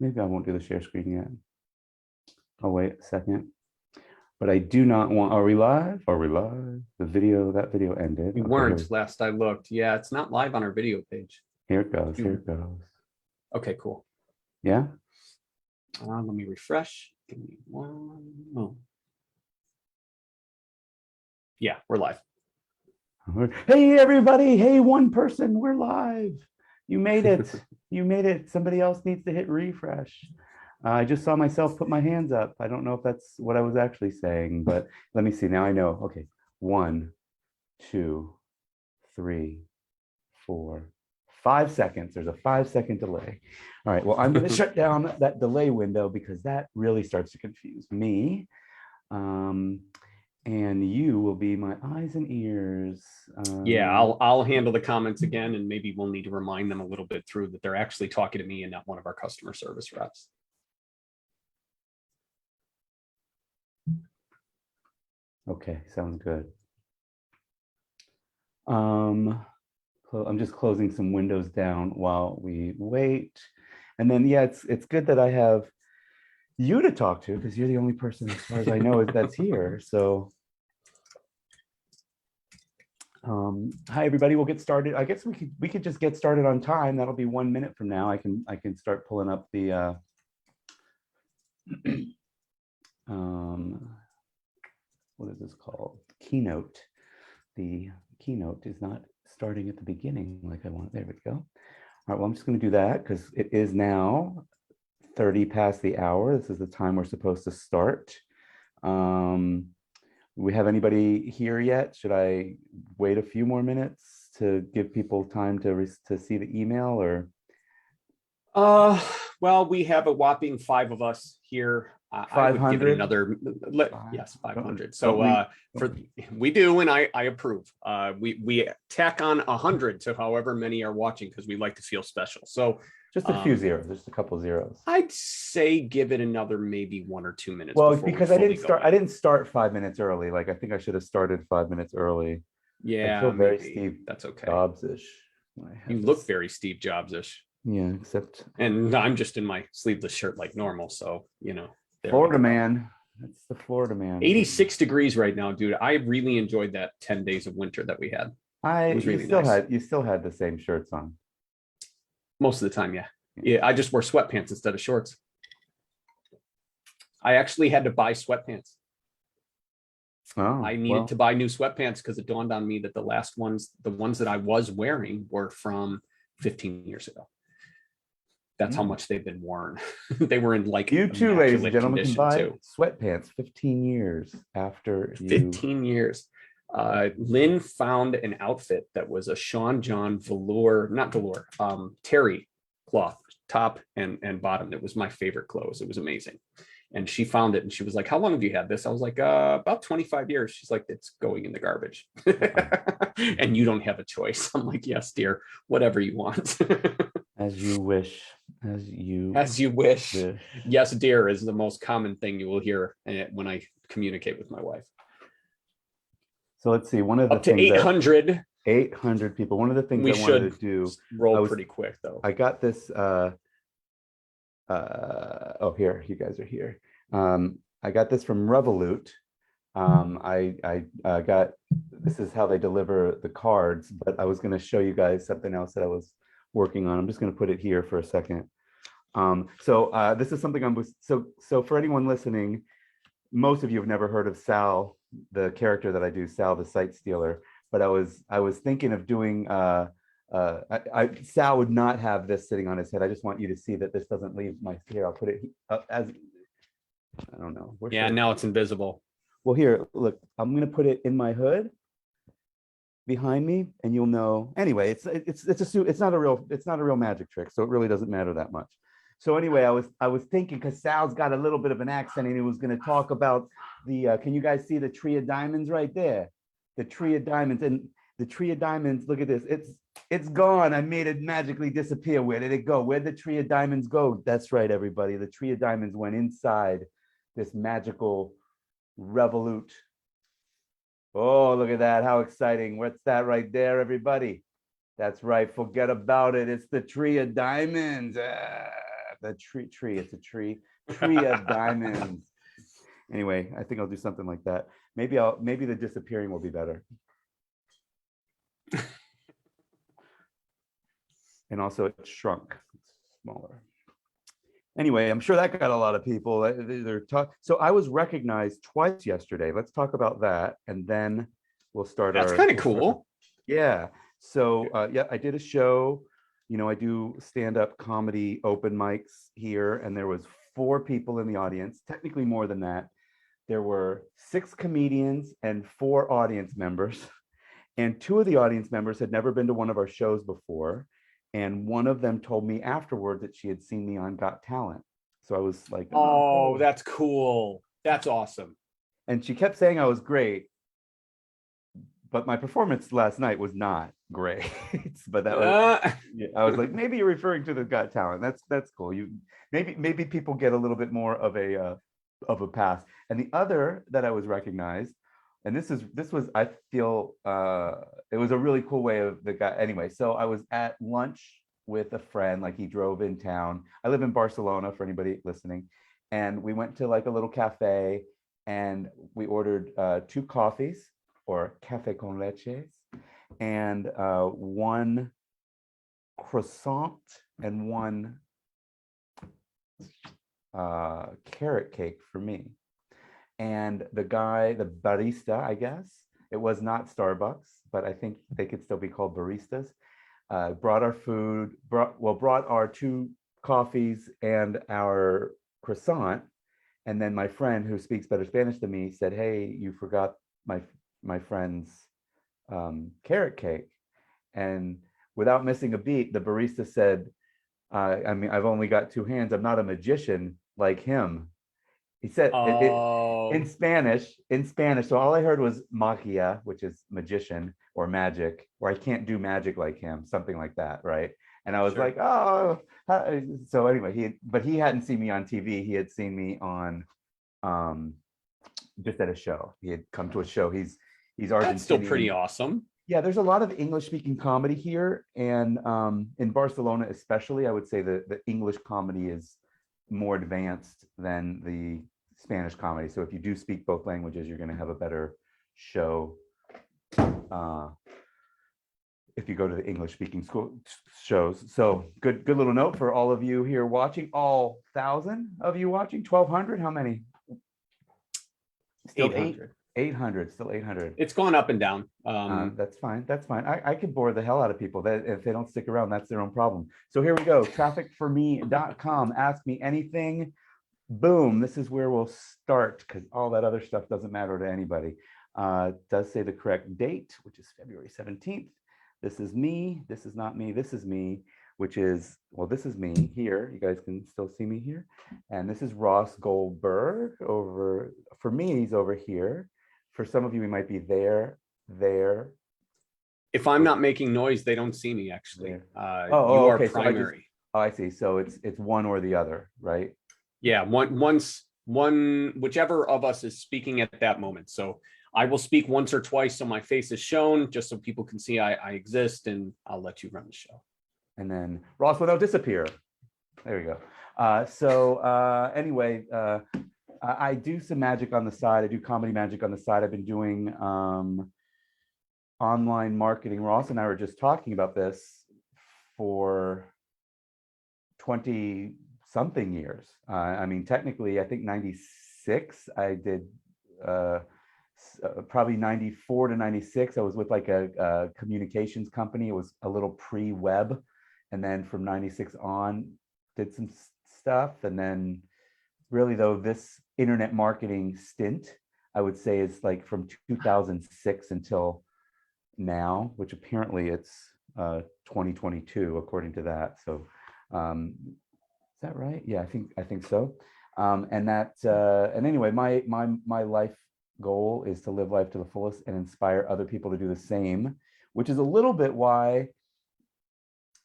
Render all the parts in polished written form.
maybe I won't do the share screen yet. I'll wait a second. But I do not want, are we live? Are we live? The video, that video ended. We weren't last I looked. Yeah, it's not live on our video page. Here it goes, here it goes. Okay, cool. Yeah? Let me refresh. Give me one moment. Yeah, we're live. Hey, everybody. Hey, one person, we're live. You made it. You made it. Somebody else needs to hit refresh. I just saw myself put my hands up. I don't know if that's what I was actually saying, but let me see. Now I know. Okay. 1, 2, 3, 4, 5 seconds. There's a 5-second delay. All right. Well, I'm going to shut down that delay window because that really starts to confuse me. And you will be my eyes and ears. Yeah, I'll handle the comments again, and maybe we'll need to remind them a little bit through that they're actually talking to me and not one of our customer service reps. Okay, sounds good. I'm just closing some windows down while we wait. And then, yeah, it's good that I have you to talk to because you're the only person, as far as I know, that's here. So, hi everybody. We'll get started. I guess we could just get started on time. That'll be 1 minute from now. I can start pulling up the what is this called? Keynote. The keynote is not starting at the beginning like I want. There we go. All right. Well, I'm just going to do that because it is now 30 past the hour. This is the time we're supposed to start. We have anybody here yet? Should I wait a few more minutes to give people time to see the email or? Well, we have a whopping 5 of us here. I would give it another, yes, 500. So we do, and I approve. We tack on 100 to however many are watching because we like to feel special. So just a few zeros, just a couple zeros. I'd say give it another maybe 1 or 2 minutes. Well, because I didn't start 5 minutes early. Like I think I should have started 5 minutes early. Yeah, I feel very maybe. Steve That's okay. Jobs-ish. You look very Steve Jobs-ish. Yeah, except. And I'm just in my sleeveless shirt like normal, so you know. Florida man. That's the Florida man. 86 degrees right now, dude. I really enjoyed that 10 days of winter that we had. It was really nice. You still had the same shirts on. Most of the time, yeah. Yeah, I just wore sweatpants instead of shorts. I actually had to buy sweatpants. Oh, I needed to buy new sweatpants because it dawned on me that the last ones, the ones that I was wearing were from 15 years ago. That's how much they've been worn. They were in like you too, ladies and gentlemen, can buy sweatpants 15 years after 15 years. Lynn found an outfit that was a Sean John terry cloth top and bottom. It was my favorite clothes. It was amazing. And she found it and she was like, how long have you had this? I was like, about 25 years. She's like, it's going in the garbage. And you don't have a choice. I'm like, yes, dear, whatever you want. As you wish. As you wish. Yes, dear is the most common thing you will hear when I communicate with my wife. So let's see. One of the up to 800. 800 people. One of the things I wanted to do. Roll pretty quick though. I got this. Oh, here you guys are here. I got this from Revolut. I got, this is how they deliver the cards, but I was going to show you guys something else that I was working on. I'm just going to put it here for a second. So this is something so for anyone listening, most of you have never heard of Sal, the character that I do, Sal the Site Stealer, but I was thinking of doing Sal would not have this sitting on his head. I just want you to see that this doesn't leave my here. I'll put it as, I don't know. Yeah, now it's invisible. Well, here, look, I'm going to put it in my hood behind me and you'll know. Anyway, it's not a real magic trick, so it really doesn't matter that much. So anyway, I was thinking, because Sal's got a little bit of an accent and he was going to talk about the can you guys see the tree of diamonds right there? The tree of diamonds. And the tree of diamonds, look at this, it's gone. I made it magically disappear. Where did it go? Where'd the tree of diamonds go? That's right, everybody. The tree of diamonds went inside this magical Revolut. Oh, look at that. How exciting. What's that right there, everybody? That's right. Forget about it. It's the tree of diamonds. the tree. It's a tree of diamonds. Anyway, I think I'll do something like that. Maybe the disappearing will be better. And also it shrunk, it's smaller. Anyway, I'm sure that got a lot of people. So I was recognized twice yesterday. Let's talk about that, and then we'll start. That's kind of cool. Yeah. So yeah, I did a show. I do stand-up comedy open mics here, and there was 4 people in the audience. Technically more than that. There were 6 comedians and 4 audience members, and 2 of the audience members had never been to one of our shows before. And one of them told me afterward that she had seen me on Got Talent. So I was like, oh, cool. That's cool. That's awesome. And she kept saying I was great, but my performance last night was not great. But that was, I was like, maybe you're referring to the Got Talent. That's cool. Maybe people get a little bit more of a pass. And the other that I was recognized, and this was, I feel, it was a really cool way of the guy. Anyway, so I was at lunch with a friend, like he drove in town. I live in Barcelona for anybody listening. And we went to like a little cafe and we ordered 2 coffees, or café con leches, and 1 croissant and 1 carrot cake for me. And the barista, I guess, it was not Starbucks, but I think they could still be called baristas, brought our food, brought our 2 coffees and our croissant. And then my friend, who speaks better Spanish than me, said, hey, you forgot my friend's carrot cake. And without missing a beat, the barista said, I mean, I've only got 2 hands. I'm not a magician like him. He said in Spanish. So all I heard was magia, which is magician or magic, or I can't do magic like him, something like that, right? And I was like, oh. So anyway, he hadn't seen me on TV. He had seen me on just at a show. He had come to a show. He's Argentinian. That's still pretty awesome. Yeah, there's a lot of English speaking comedy here, and in Barcelona especially, I would say the English comedy is more advanced than the Spanish comedy. So if you do speak both languages, you're going to have a better show if you go to the English speaking school shows. So good little note for all of you here watching, all 1,000 of you watching, 1,200, how many? Still 800. 800, still 800. It's gone up and down. That's fine. I could bore the hell out of people. That if they don't stick around, that's their own problem. So here we go. Trafficforme.com. Ask me anything. Boom. This is where we'll start, because all that other stuff doesn't matter to anybody. It does say the correct date, which is February 17th. This is me. This is not me. This is me, which is, well, this is me here. You guys can still see me here. And this is Ross Goldberg over, for me, he's over here. For some of you, we might be there. If I'm not making noise, they don't see me actually. You are okay. primary. So I see. So it's one or the other, right? Yeah, one, whichever of us is speaking at that moment. So I will speak once or twice so my face is shown, just so people can see I exist, and I'll let you run the show. And then Ross will now disappear. There we go. Anyway, I do some magic on the side. I do comedy magic on the side. I've been doing online marketing. Ross and I were just talking about this for 20 something years. I mean, technically, I think 96, I did probably 94 to 96. I was with like a communications company. It was a little pre-web. And then from 96 on, did some stuff. And then really though, this internet marketing stint, I would say is like from 2006 until now, which apparently it's 2022 according to that. So is that right? Yeah, I think so. And anyway, my life goal is to live life to the fullest and inspire other people to do the same, which is a little bit why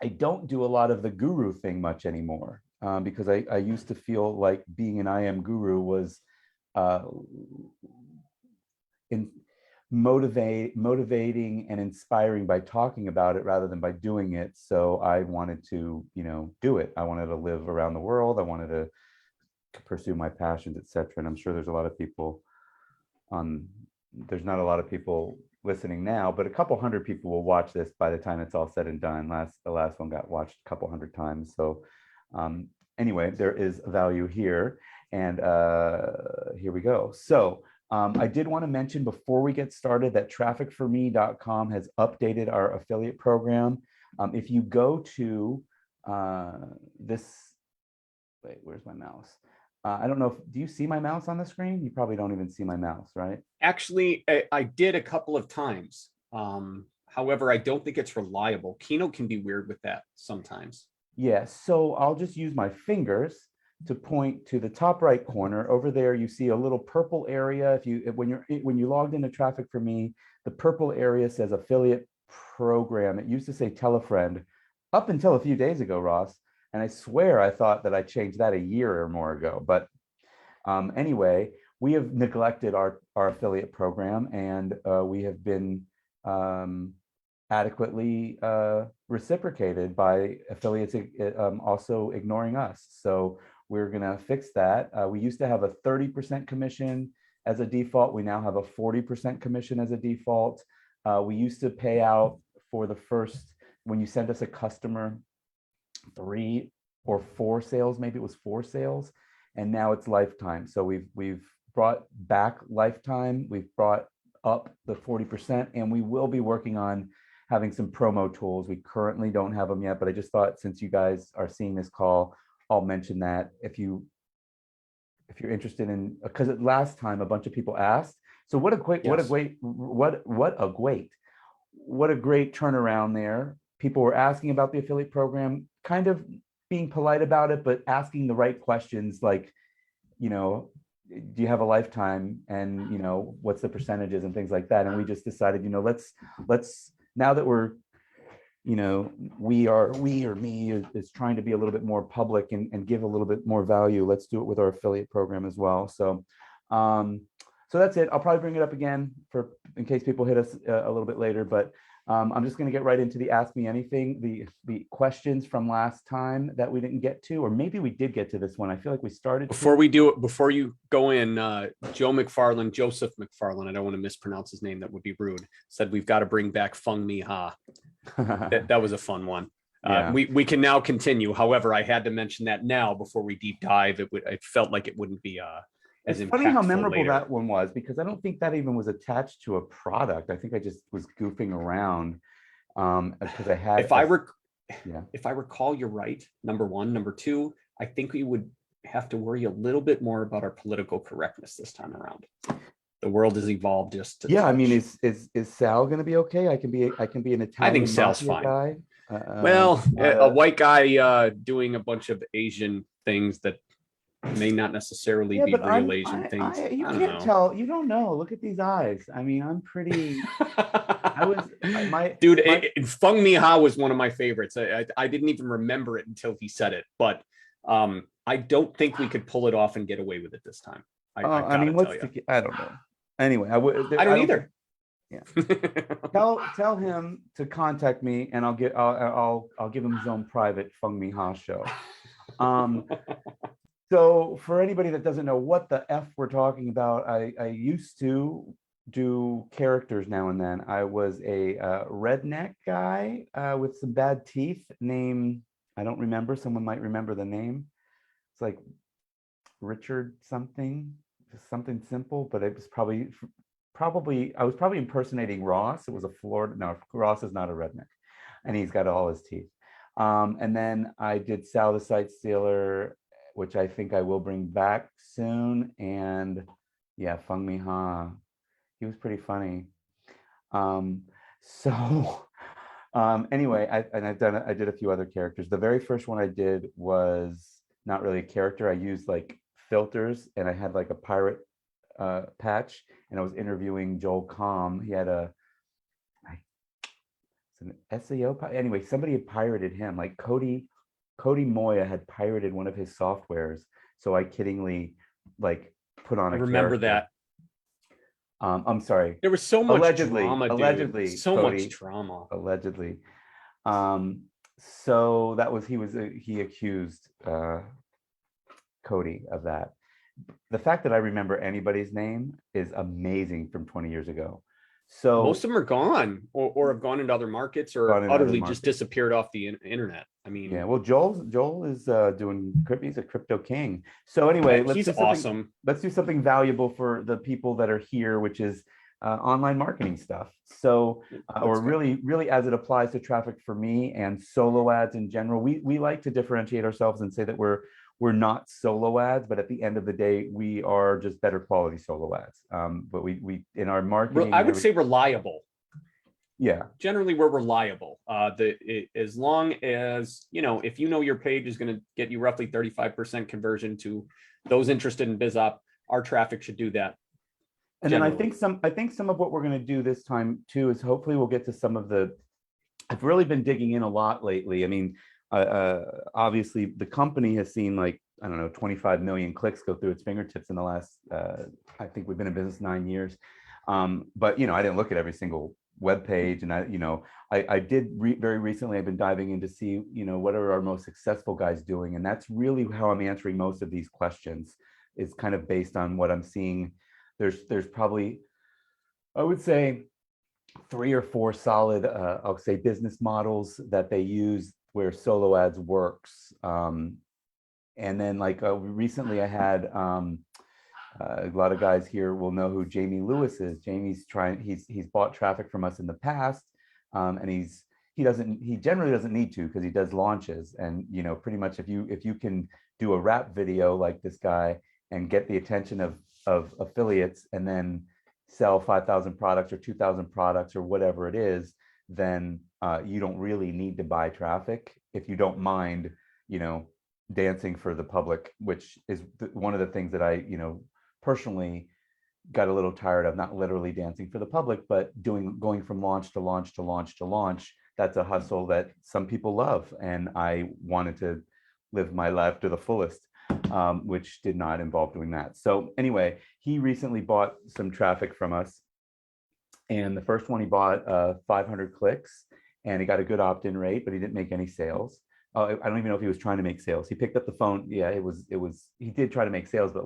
I don't do a lot of the guru thing much anymore, because I used to feel like being an I am guru was motivating and inspiring by talking about it rather than by doing it. So I wanted to, do it. I wanted to live around the world. I wanted to pursue my passions, etc. And I'm sure there's a lot of people there's not a lot of people listening now, but a couple hundred people will watch this by the time it's all said and done. The last one got watched a couple hundred times. So anyway, there is value here. And here we go. So I did want to mention before we get started that trafficforme.com has updated our affiliate program. If you go to wait, where's my mouse? I don't know do you see my mouse on the screen? You probably don't even see my mouse, right? Actually, I did a couple of times. However, I don't think it's reliable. Keynote can be weird with that sometimes. Yeah, so I'll just use my fingers to point to the top right corner. Over there, you see a little purple area. When you logged into Traffic for Me, the purple area says affiliate program. It used to say tell a friend up until a few days ago, Ross. And I swear I thought that I changed that a year or more ago. But anyway, we have neglected our affiliate program, and we have been adequately reciprocated by affiliates also ignoring us. So we're going to fix that. We used to have a 30% commission as a default. We now have a 40% commission as a default. We used to pay out for the first, when you send us a customer, 3 or 4 sales, maybe it was 4 sales, and now it's lifetime. So we've brought back lifetime, we've brought up the 40%, and we will be working on having some promo tools. We currently don't have them yet, but I just thought since you guys are seeing this call, I'll mention that if you're interested in, because last time a bunch of people asked. So what a great turnaround there. People were asking about the affiliate program, kind of being polite about it, but asking the right questions like, do you have a lifetime, and what's the percentages and things like that. And we just decided, let's now that we're, we or me is trying to be a little bit more public and give a little bit more value. Let's do it with our affiliate program as well. So that's it. I'll probably bring it up again in case people hit us a little bit later, but I'm just going to get right into the Ask Me Anything, the questions from last time that we didn't get to, or maybe we did get to this one. I feel like we started. Before you go in, Joseph McFarlane, I don't want to mispronounce his name, that would be rude, said we've got to bring back Feng Mi Ha. That was a fun one. Yeah. We can now continue. However, I had to mention that now before we deep dive. I felt like it wouldn't be it's funny how memorable that one was, because I don't think that even was attached to a product. I think I just was goofing around because I had. If I recall, you're right. Number one. Number two, I think we would have to worry a little bit more about our political correctness this time around. The world has evolved just to. Yeah, I mean, is Sal going to be okay? I can be an Italian. I think Sal's fine. Guy. A white guy doing a bunch of Asian things that may not necessarily be real Asian things. You can't tell. You don't know. Look at these eyes. I mean, I'm pretty. Feng Mi Ha was one of my favorites. I didn't even remember it until he said it, but I don't think we could pull it off and get away with it this time. I don't know. Anyway, I don't either. Yeah. Tell him to contact me, and I'll give him his own private Feng Mi Ha show. So for anybody that doesn't know what the F we're talking about, I used to do characters now and then. I was a redneck guy with some bad teeth named, I don't remember, someone might remember the name. It's like Richard something simple, but it was probably I was probably impersonating Ross. It was Ross is not a redneck, and he's got all his teeth. And then I did Sal the Sight Stealer, which I think I will bring back soon. And yeah, Feng Mi Ha, he was pretty funny. Anyway, I did a few other characters. The very first one I did was not really a character. I used like filters, and I had like a pirate patch, and I was interviewing Joel Comm. He had an SEO. Anyway, somebody had pirated him, like Cody Moya had pirated one of his softwares. So I kiddingly like put on. I remember that. I'm sorry, There was so much drama, dude. allegedly, So much Cody, drama. allegedly. So that was he accused Cody of that. The fact that I remember anybody's name is amazing from 20 years ago. Most So of them are gone or have gone into other markets gone or in other utterly just markets. disappeared off the internet. I Yeah, mean, well, Joel is doing he's a crypto king. So anyway, let's he's do something. awesome. Let's do something valuable for the people that are here, which is online marketing stuff. So, or really as it applies to traffic for me and solo ads in general, we like to differentiate ourselves and say that we're not solo ads, but at the end of the day, we are just better quality solo ads. But we in our marketing, I would say reliable. Yeah, generally we're reliable. As long as, if your page is going to get you roughly 35% conversion to those interested in BizOp, our traffic should do that. And generally. Then I think some of what we're going to do this time too is hopefully we'll get to some of the. I've really been digging in a lot lately. I mean, obviously the company has seen like, I don't know, 25 million clicks go through its fingertips in the last. I think we've been in business 9 years, but I didn't look at every single web page, and I did very recently. I've been diving in to see what are our most successful guys doing, and that's really how I'm answering most of these questions. Is kind of based on what I'm seeing. There's probably, I would say, 3 or 4 solid, I'll say, business models that they use where solo ads works. And then like recently I had a lot of guys here will know who Jamie Lewis is. Jamie's he's bought traffic from us in the past, and he generally doesn't need to because he does launches. And pretty much if you can do a rap video like this guy and get the attention of affiliates and then sell 5,000 products or 2,000 products or whatever it is, then you don't really need to buy traffic if you don't mind, dancing for the public, which is one of the things that I, personally got a little tired of. Not literally dancing for the public, but going from launch to launch to launch to launch. That's a hustle that some people love, and I wanted to live my life to the fullest, which did not involve doing that. So anyway, he recently bought some traffic from us, and the first one he bought 500 clicks, and he got a good opt-in rate, but he didn't make any sales. I don't even know if he was trying to make sales. He picked up the phone. Yeah, he did try to make sales, but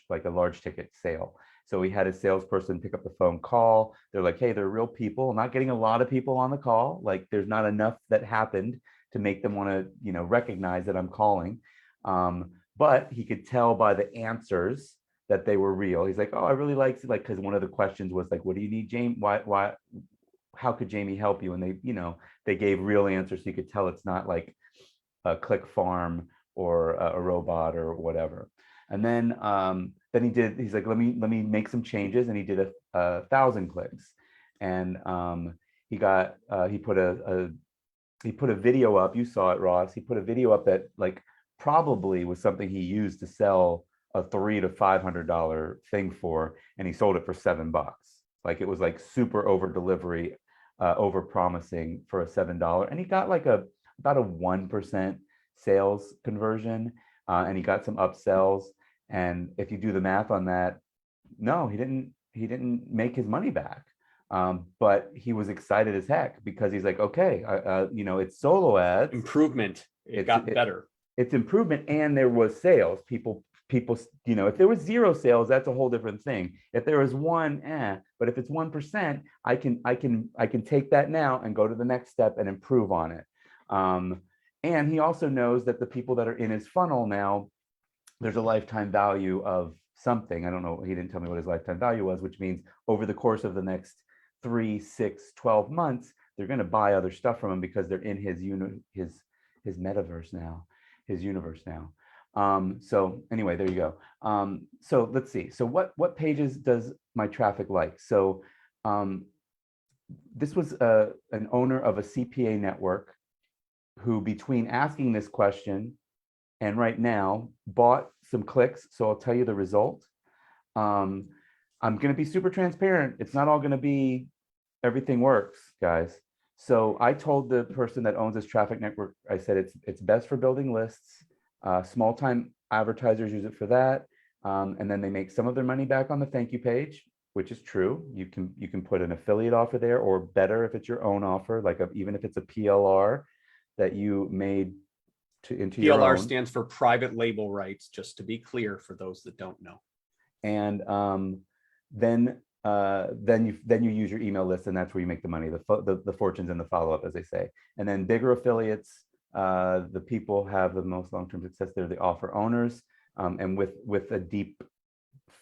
like a large ticket sale. So he had his salesperson pick up the phone, call. They're like, hey, they're real people. I'm not getting a lot of people on the call. Like there's not enough that happened to make them want to, recognize that I'm calling. But he could tell by the answers that they were real. He's like, oh, I really like, because one of the questions was like, what do you need, Jamie? Why, how could Jamie help you? And they gave real answers. So you could tell it's not like a click farm or a robot or whatever. And then he's like, let me make some changes. And he did 1,000 clicks. And he put a video up. You saw it, Ross. He put a video up that like probably was something he used to sell a $300 to $500 thing for, and he sold it for $7. Like it was like super over delivery, over promising for a $7, and he got like about a 1% sales conversion, and he got some upsells. And if you do the math on that, no, he didn't make his money back. But he was excited as heck because he's like, okay, it's solo ads. Improvement. It got better. It's improvement, and there was sales. People, if there was 0 sales, that's a whole different thing. If there was 1, but if it's 1%, I can take that now and go to the next step and improve on it. And he also knows that the people that are in his funnel now, there's a lifetime value of something. I don't know. He didn't tell me what his lifetime value was, which means over the course of the next 3, 6, 12 months, they're going to buy other stuff from him because they're in his metaverse now, his universe now. So anyway, there you go. So let's see. So what pages does my traffic like? So this was an owner of a CPA network who, between asking this question and right now, bought some clicks. So I'll tell you the result. I'm going to be super transparent. It's not all going to be everything works, guys. So I told the person that owns this traffic network, I said it's best for building lists. Small time advertisers use it for that. And then they make some of their money back on the thank you page. which is true. You can put an affiliate offer there, or better if it's your own offer, like even if it's a PLR that you made into your PLR own. stands for private label rights, just to be clear for those that don't know. And then you use your email list, and that's where you make the money, the fortunes and the follow-up, as they say. And then bigger affiliates, the people have the most long-term success. They're the offer owners, and with a deep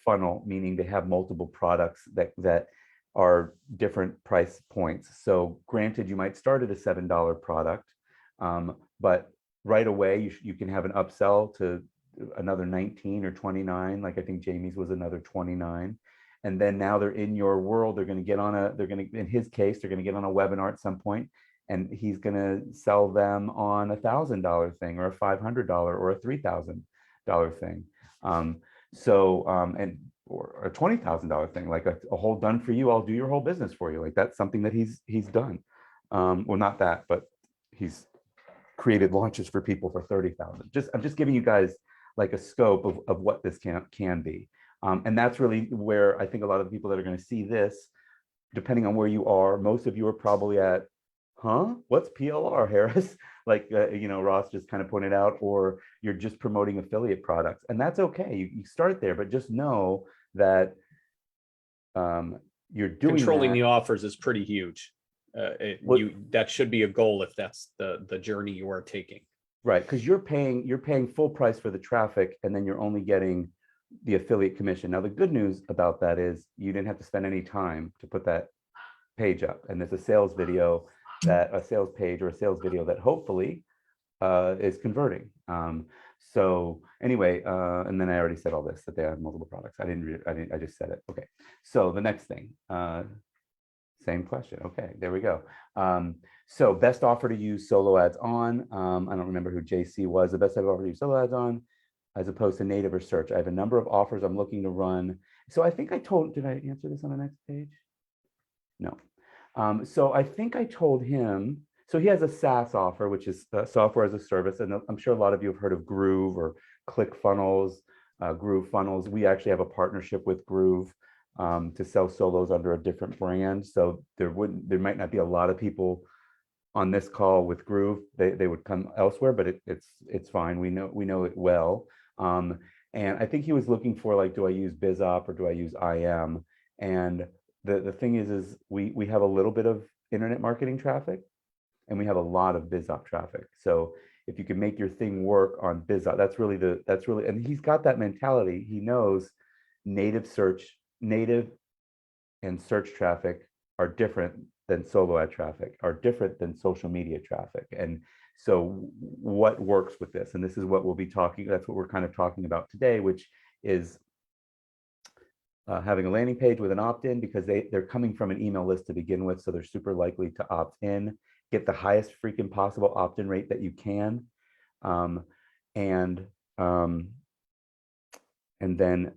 funnel, meaning they have multiple products that are different price points. So granted, you might start at a $7 product, but right away you can have an upsell to another 19 or 29. Like I think Jamie's was another 29. And then now they're in your world. They're going to get on in his case, they're going to get on a webinar at some point, and he's going to sell them on $1,000 thing, or a $500 or a $3,000 thing. Or a $20,000 thing, like a whole done for you. I'll do your whole business for you. Like that's something that he's done. Well, not that, but he's created launches for people for 30,000. I'm just giving you guys like a scope of what this can be. And that's really where I think a lot of the people that are going to see this, depending on where you are, most of you are probably at, what's PLR, Harris? Like, Ross just kind of pointed out, or you're just promoting affiliate products. And that's okay. You start there, but just know that you're doing Controlling that. the offers is pretty huge. That should be a goal if that's the journey you are taking. Right, because you're paying full price for the traffic, and then you're only getting the affiliate commission. Now, the good news about that is you didn't have to spend any time to put that page up, and there's a sales page or a sales video that hopefully is converting. So anyway, and then I already said all this, that they have multiple products. I just said it. Okay, so the next thing, same question. Okay, there we go. So best offer to use solo ads on. I don't remember who JC was. The best type of offer to use solo ads on, as opposed to native or search. I have a number of offers I'm looking to run. So I think did I answer this on the next page? No. So I think I told him, so he has a SaaS offer, which is software as a service. And I'm sure a lot of you have heard of Groove or ClickFunnels, Groove Funnels. We actually have a partnership with Groove to sell solos under a different brand. So there might not be a lot of people on this call with Groove. They would come elsewhere, but it's fine. We know it well. And I think he was looking for, like, do I use BizOp or do I use IM? And the thing is we have a little bit of internet marketing traffic, and we have a lot of BizOp traffic. So if you can make your thing work on BizOp, that's really, and he's got that mentality. He knows native and search traffic are different than solo ad traffic, are different than social media traffic. And so what works with this? And this is what we'll be talking, that's what we're kind of talking about today, which is having a landing page with an opt-in, because they're coming from an email list to begin with. So they're super likely to opt in, get the highest freaking possible opt-in rate that you can. And then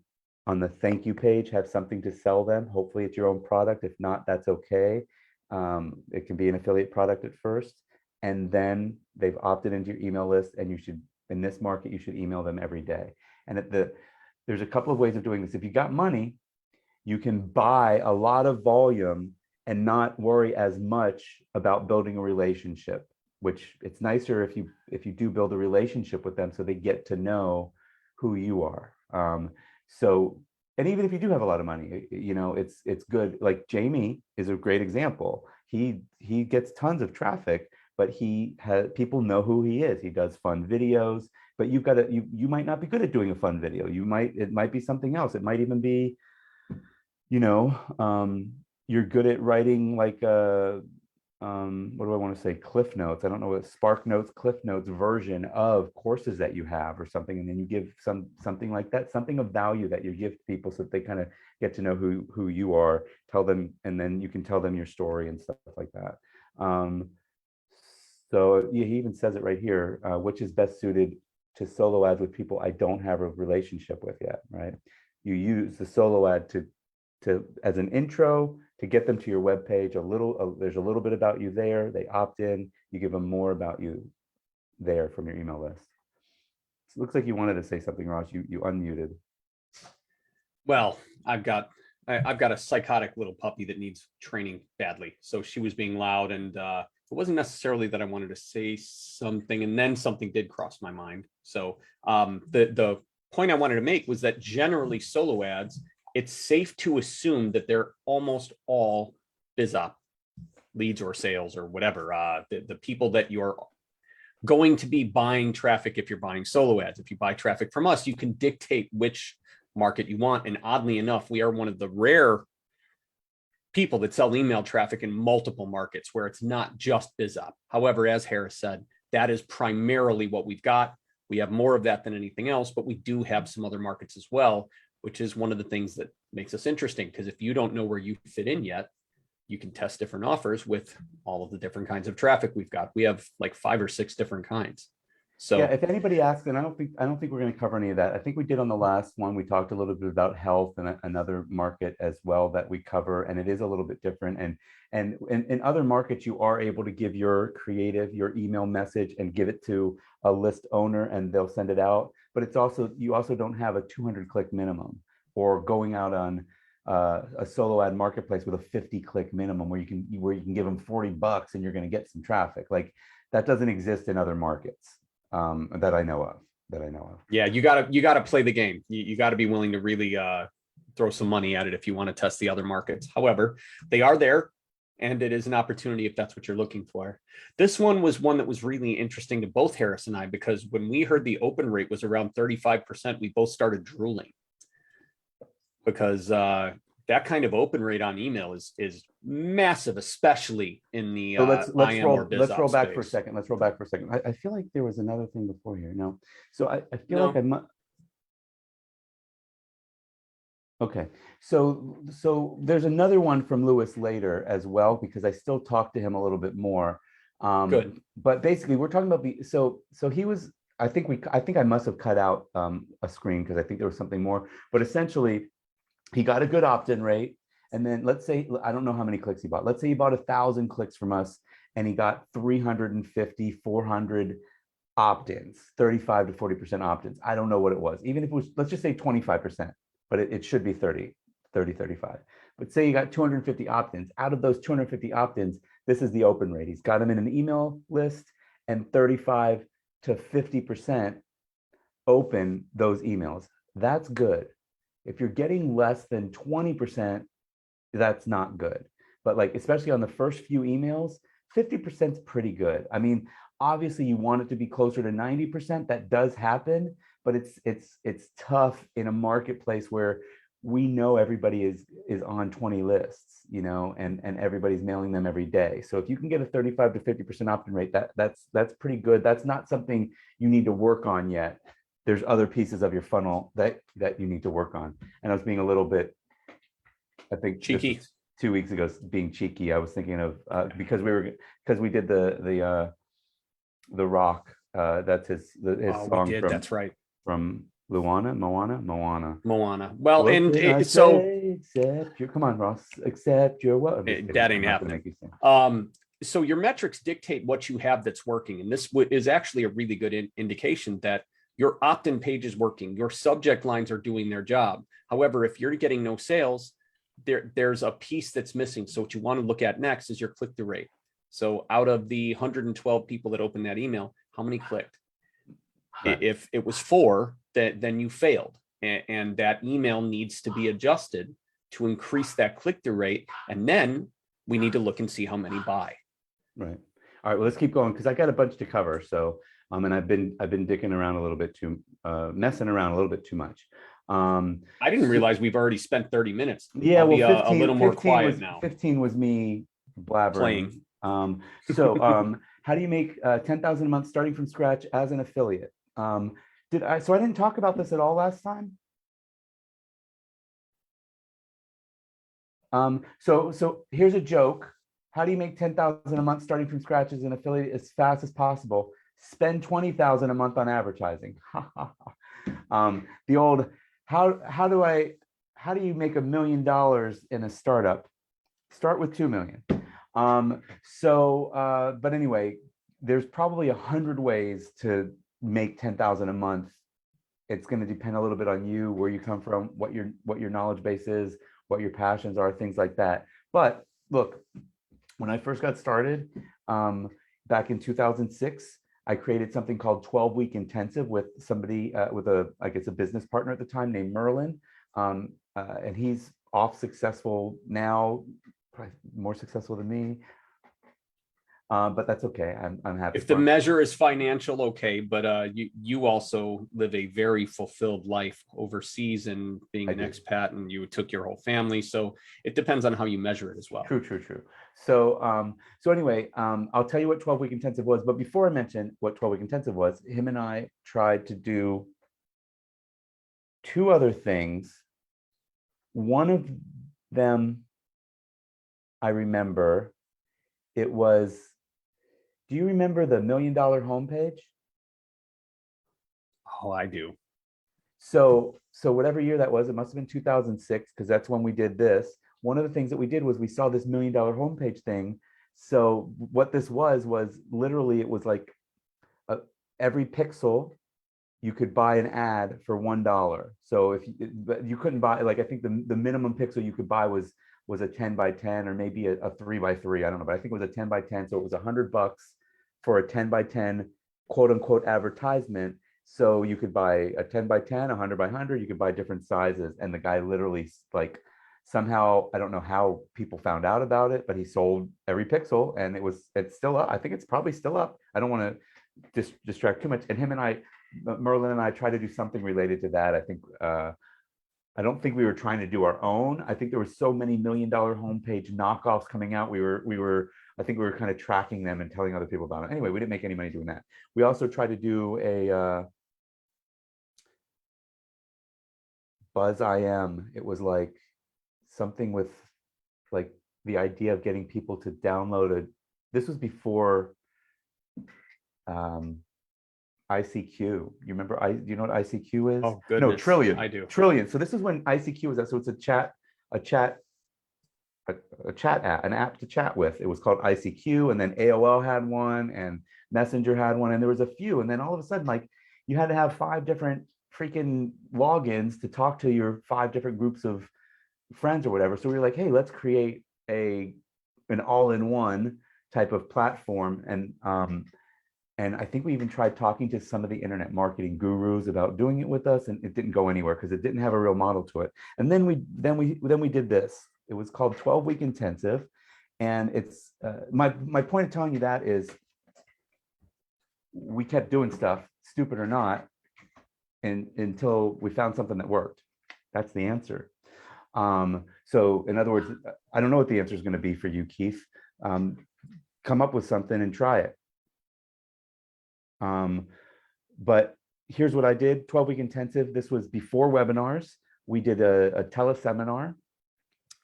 on the thank you page, have something to sell them. Hopefully it's your own product. If not, that's okay. It can be an affiliate product at first. And then they've opted into your email list, and in this market, you should email them every day. And there's a couple of ways of doing this. If you got money, you can buy a lot of volume and not worry as much about building a relationship, which it's nicer if you do build a relationship with them, so they get to know who you are. And even if you do have a lot of money, it's good. Like Jamie is a great example. He gets tons of traffic, but people know who he is. He does fun videos, but you might not be good at doing a fun video. It might be something else. It might even be, you're good at writing, like what do I want to say? Cliff Notes. I don't know what Spark Notes, Cliff Notes version of courses that you have or something. And then you give something like that, something of value that you give to people, so that they kind of get to know who you are, tell them, and then you can tell them your story and stuff like that. So he even says it right here, which is best suited to solo ads with people I don't have a relationship with yet, right? You use the solo ad to as an intro to get them to your webpage. There's a little bit about you there. They opt in. You give them more about you there from your email list. So it looks like you wanted to say something, Ross. You unmuted. Well, I've got I've got a psychotic little puppy that needs training badly. So she was being loud, and it wasn't necessarily that I wanted to say something, and then something did cross my mind. So the point I wanted to make was that generally solo ads, it's safe to assume that they're almost all biz op leads or sales or whatever. The people that you're going to be buying traffic, if you're buying solo ads, if you buy traffic from us, you can dictate which market you want. And oddly enough, we are one of the rare people that sell email traffic in multiple markets where it's not just BizOp. However, as Harris said, that is primarily what we've got. We have more of that than anything else, but we do have some other markets as well, which is one of the things that makes us interesting. Because if you don't know where you fit in yet, you can test different offers with all of the different kinds of traffic we've got. We have like 5 or 6 different kinds. So yeah, if anybody asks, and I don't think we're going to cover any of that. I think we did on the last one. We talked a little bit about health and another market as well that we cover, and it is a little bit different. And in other markets, you are able to give your creative, your email message, and give it to a list owner, and they'll send it out. But it's also, you also don't have a 200 click minimum, or going out on a solo ad marketplace with a 50 click minimum where you can give them $40 and you're going to get some traffic. Like that doesn't exist in other markets. That I know of. Yeah, you gotta play the game. You got to be willing to really throw some money at it if you want to test the other markets. However, they are there, and it is an opportunity if that's what you're looking for. This one was one that was really interesting to both Harris and I, because when we heard the open rate was around 35%, we both started drooling, because that kind of open rate on email is massive, especially in the So let's IM or biz roll ops back for a space. second. Let's roll back for a second. I feel like there was another thing before here. No, so I feel No. like I must. Okay, so there's another one from Lewis later as well, because I still talked to him a little bit more. Good. But basically, we're talking about the so he was. I think I must have cut out a screen because I think there was something more. But essentially, he got a good opt-in rate. And then let's say, I don't know how many clicks he bought. Let's say he bought 1,000 clicks from us and he got 350, 400 opt-ins, 35 to 40% opt-ins. I don't know what it was. Even if it was, let's just say 25%, but it should be 30, 35. But say you got 250 opt-ins. Out of those 250 opt-ins, this is the open rate. He's got them in an email list, and 35 to 50% open those emails. That's good. If you're getting less than 20%, that's not good. But like, especially on the first few emails, 50% is pretty good. I mean, obviously you want it to be closer to 90%. That does happen, but it's tough in a marketplace where we know everybody is on 20 lists, you know, and everybody's mailing them every day. So if you can get a 35 to 50% opt-in rate, that's pretty good. That's not something you need to work on yet. There's other pieces of your funnel that you need to work on. And I was being a little bit, I think, Cheeky. 2 weeks ago, being cheeky. I was thinking of because we did the Rock. That's his song We did. That's right. from Moana. Well, What and can I so say except your, come on, Ross, accept your what? that ain't happening. So your metrics dictate what you have that's working, and this is actually a really good indication that your opt-in page is working. Your subject lines are doing their job. However, if you're getting no sales, there's a piece that's missing. So what you want to look at next is your click-through rate. So out of the 112 people that opened that email, how many clicked? Right. If it was 4, then you failed. And that email needs to be adjusted to increase that click-through rate. And then we need to look and see how many buy. Right. All right, well, let's keep going because I got a bunch to cover. So, and I've been dicking around a little bit too, messing around a little bit too much. I didn't realize we've already spent 30 minutes. Yeah, I'll well, be 15, a little more 15 quiet was, now. 15 was me blabbering. Playing. So how do you make 10,000 a month starting from scratch as an affiliate? So I didn't talk about this at all last time. So here's a joke. How do you make 10,000 a month starting from scratch as an affiliate as fast as possible? Spend 20,000 a month on advertising. The old, how do you make $1 million in a startup? Start with 2 million. But anyway, there's probably 100 ways to make 10,000 a month. It's going to depend a little bit on you, where you come from, what your knowledge base is, what your passions are, things like that. But look, when I first got started, back in 2006, I created something called 12-week intensive with somebody, with I guess a business partner at the time named Merlin. And he's off successful now, probably more successful than me. But that's okay. I'm happy. If the measure is financial, okay, but you also live a very fulfilled life overseas and being an expat, and you took your whole family. So it depends on how you measure it as well. True. So anyway, I'll tell you what 12-week intensive was. But before I mention what 12-week intensive was, him and I tried to do two other things. One of them, I remember, it was, do you remember the $1 Million homepage? Oh, I do. So whatever year that was, it must have been 2006, because that's when we did this. One of the things that we did was we saw this $1 Million homepage thing. So what this was literally, it was like every pixel you could buy an ad for $1. So if you couldn't buy, like, I think the minimum pixel you could buy was a 10 by 10 or maybe a 3 by 3. I don't know, but I think it was a 10 by 10. So it was $100 for a 10 by 10 quote unquote advertisement. So you could buy a 10 by 10, 100 by 100, you could buy different sizes. And the guy literally, like, somehow, I don't know how people found out about it, but he sold every pixel, and it's still up. I think it's probably still up. I don't want to distract too much. And Merlin and I tried to do something related to that. I think, I don't think we were trying to do our own. I think there were so many $1 Million homepage knockoffs coming out. I think we were kind of tracking them and telling other people about it. Anyway, we didn't make any money doing that. We also tried to do a Buzz IM. It was like something with like the idea of getting people to download this was before ICQ. You remember? Do you know what ICQ is? Oh, goodness. No, Trillion. I do. Trillion. So this is when ICQ was that. So it's a chat app, an app to chat with. It was called ICQ, and then AOL had one, and Messenger had one, and there was a few. And then all of a sudden, like, you had to have 5 different freaking logins to talk to your 5 different groups of friends or whatever. So we were like, hey, let's create an all-in-one type of platform. And I think we even tried talking to some of the internet marketing gurus about doing it with us, and it didn't go anywhere because it didn't have a real model to it. And then we did this. It was called 12-week intensive, and it's my point of telling you that is we kept doing stuff, stupid or not, until we found something that worked. That's the answer. So in other words, I don't know what the answer is going to be for you, Keith. Come up with something and try it. But here's what I did: 12-week intensive. This was before webinars. We did a teleseminar,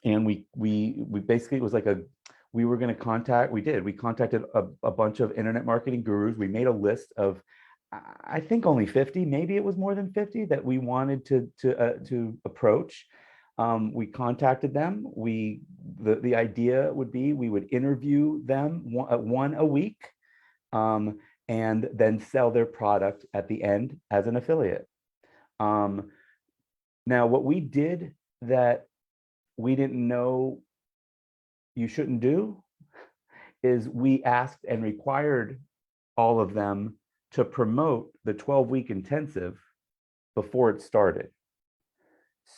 and we basically, it was like we contacted a bunch of internet marketing gurus. We made a list of, I think only 50, maybe it was more than 50 that we wanted to approach. We contacted them. The idea would be we would interview them one a week, and then sell their product at the end as an affiliate. Now, what we did that we didn't know you shouldn't do is we asked and required all of them to promote the 12-week intensive before it started.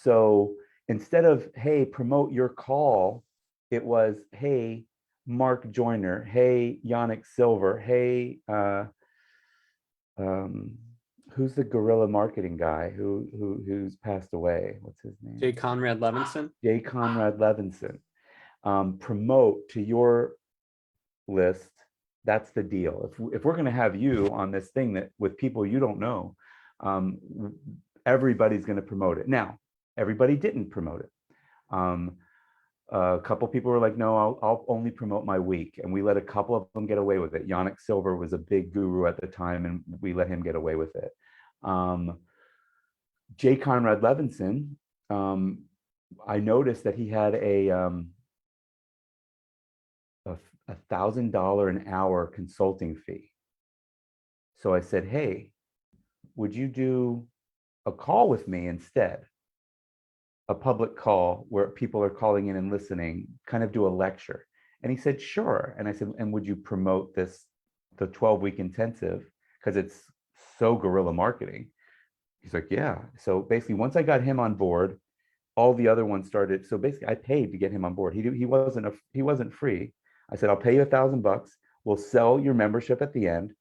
So instead of, hey, promote your call, it was, hey, Mark Joyner, hey, Yannick Silver, hey, who's the guerrilla marketing guy who's passed away? What's his name? J. Conrad Levinson. J. Conrad Levinson. Promote to your list. That's the deal. If we're going to have you on this thing that with people you don't know, everybody's going to promote it. Now, everybody didn't promote it. A couple people were like, no, I'll only promote my week. And we let a couple of them get away with it. Yannick Silver was a big guru at the time, and we let him get away with it. J. Conrad Levinson, I noticed that he had a $1,000 an hour consulting fee. So I said, hey, would you do a call with me instead? a public call where people are calling in and listening, kind of do a lecture. And he said, sure. And I said, and would you promote this, the 12-week intensive? Because it's so guerrilla marketing. He's like, yeah. So basically, once I got him on board, all the other ones started. So basically, I paid to get him on board. He wasn't free. I said, I'll pay you $1,000. We'll sell your membership at the end.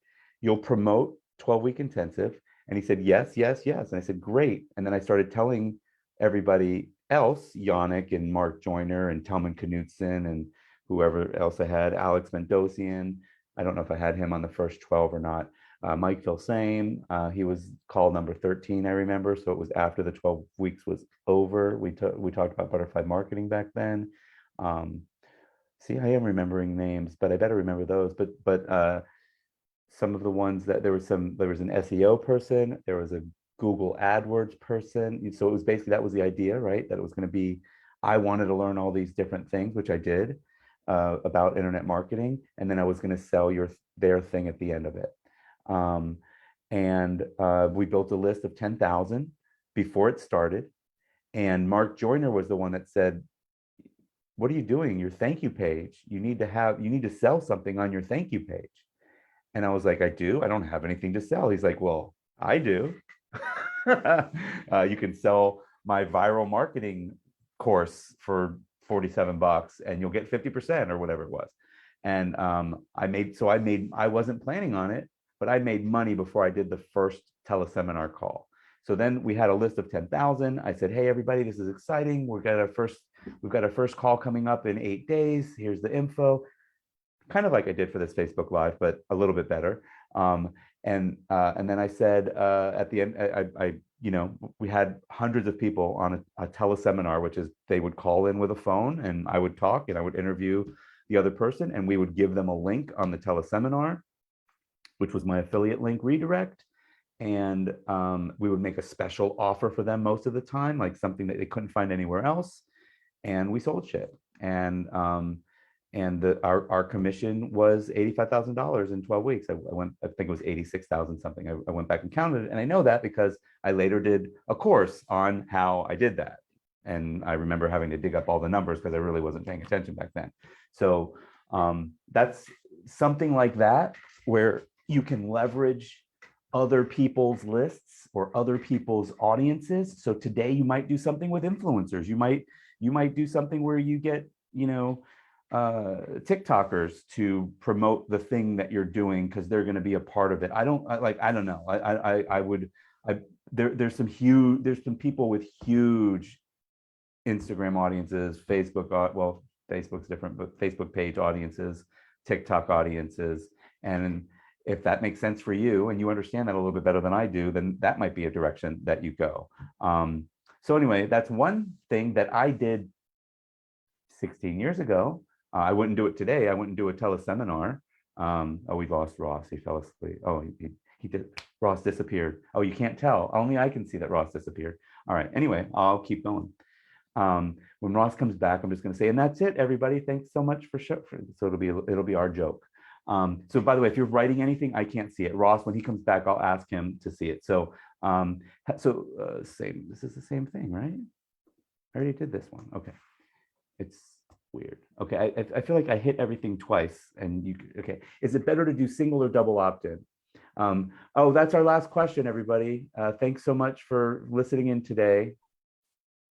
You'll promote 12-week intensive. And he said, yes, yes, yes. And I said, great. And then I started telling everybody else, Yannick and Mark Joyner and Telman Knutson and whoever else I had, Alex Mendosian. I don't know if I had him on the first 12 or not. Mike Filsame, he was call number 13, I remember. So it was after the 12 weeks was over. We talked about butterfly marketing back then. See, I am remembering names, but I better remember those. But some of the ones that there was an SEO person, there was a Google AdWords person. So it was basically, that was the idea, right? That it was going to be, I wanted to learn all these different things, which I did, about internet marketing. And then I was going to sell their thing at the end of it. We built a list of 10,000 before it started. And Mark Joyner was the one that said, what are you doing? Your thank you page. You need to sell something on your thank you page. And I was like, I do? I don't have anything to sell. He's like, well, I do. You can sell my viral marketing course for $47 and you'll get 50% or whatever it was. And I wasn't planning on it, but I made money before I did the first teleseminar call. So then we had a list of 10,000. I said, hey, everybody, this is exciting. We've got our first call coming up in 8 days. Here's the info. Kind of like I did for this Facebook Live, but a little bit better. And then I said, at the end, we had hundreds of people on a teleseminar, which is they would call in with a phone and I would talk and I would interview the other person and we would give them a link on the teleseminar, which was my affiliate link redirect. And we would make a special offer for them most of the time, like something that they couldn't find anywhere else. And we sold shit. And our commission was $85,000 in 12 weeks. I think it was 86,000 something. I went back and counted it. And I know that because I later did a course on how I did that. And I remember having to dig up all the numbers because I really wasn't paying attention back then. So that's something like that, where you can leverage other people's lists or other people's audiences. So today you might do something with influencers. You might do something where you get, TikTokers to promote the thing that you're doing because they're going to be a part of it. I don't know. There's some people with huge Instagram audiences, Facebook's different, but Facebook page audiences, TikTok audiences. And if that makes sense for you and you understand that a little bit better than I do, then that might be a direction that you go. So anyway, that's one thing that I did 16 years ago. I wouldn't do it today. I wouldn't do a teleseminar. We lost Ross. He fell asleep. He did. Ross disappeared. Oh, you can't tell. Only I can see that Ross disappeared. All right. Anyway, I'll keep going. When Ross comes back, I'm just going to say, and that's it, everybody. Thanks so much for so it'll be our joke. So by the way, if you're writing anything, I can't see it. Ross, when he comes back, I'll ask him to see it. So same. This is the same thing, right? I already did this one. Okay. It's weird. Okay, I feel like I hit everything twice. Okay. Is it better to do single or double opt-in? That's our last question, everybody. Thanks so much for listening in today.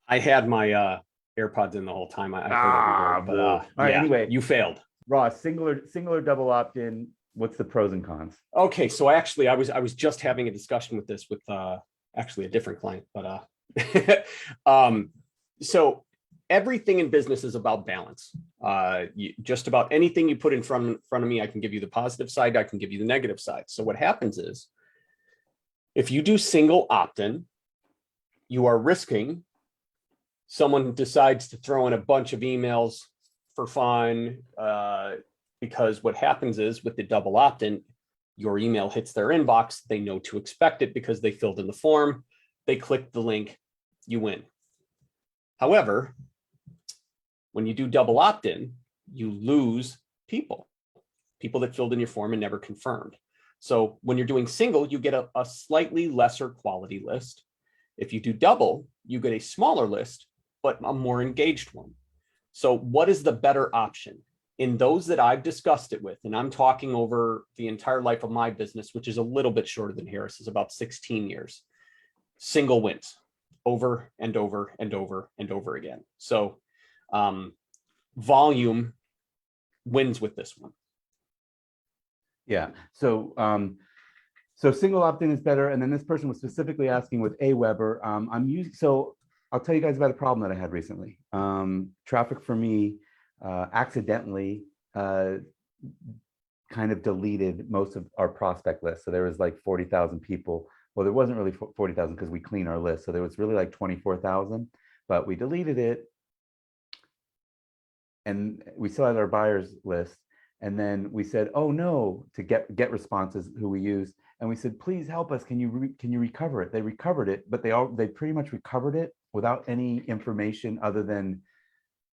I had my AirPods in the whole time. I heard every word, but all right, yeah, anyway, you failed. Ross, single or double opt-in, what's the pros and cons? Okay, so I was just having a discussion with this with actually a different client, but so everything in business is about balance. Just about anything you put in front of me, I can give you the positive side, I can give you the negative side. So what happens is, if you do single opt-in, you are risking someone decides to throw in a bunch of emails for fun, because what happens is with the double opt-in, your email hits their inbox, they know to expect it because they filled in the form, they click the link, you win. However, when you do double opt-in, you lose people that filled in your form and never confirmed. So when you're doing single, you get a slightly lesser quality list. If you do double, you get a smaller list, but a more engaged one. So what is the better option? In those that I've discussed it with, and I'm talking over the entire life of my business, which is a little bit shorter than Harris, is about 16 years, single wins over and over and over and over again. So volume wins with this one. Yeah. So so single opt-in is better. And then this person was specifically asking with Aweber. I'm using, so I'll tell you guys about a problem that I had recently. Traffic for me accidentally kind of deleted most of our prospect list. So there was like 40,000 people. Well, there wasn't really 40,000 because we clean our list. So there was really like 24,000, but we deleted it. And we still had our buyers list. And then we said, oh no, to get responses who we use. And we said, please help us. Can you recover it? They recovered it, but they pretty much recovered it without any information other than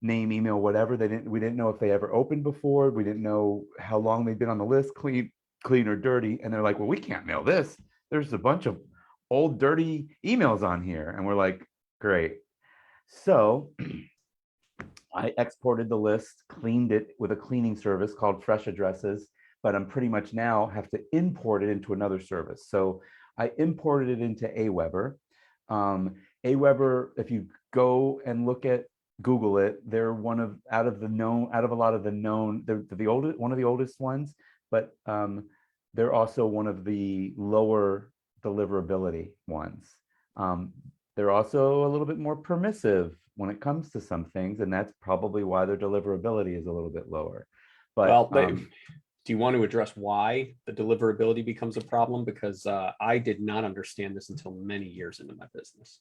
name, email, whatever. We didn't know if they ever opened before. We didn't know how long they'd been on the list, clean or dirty. And they're like, well, we can't mail this. There's a bunch of old dirty emails on here. And we're like, great. So I exported the list, cleaned it with a cleaning service called Fresh Addresses, but I'm pretty much now have to import it into another service. So I imported it into Aweber. Aweber, if you go and look at Google it, they're one of out of a lot of the known, they're the oldest, one of the oldest ones, but they're also one of the lower deliverability ones. They're also a little bit more permissive when it comes to some things, and that's probably why their deliverability is a little bit lower. But well, do you want to address why the deliverability becomes a problem? Because I did not understand this until many years into my business.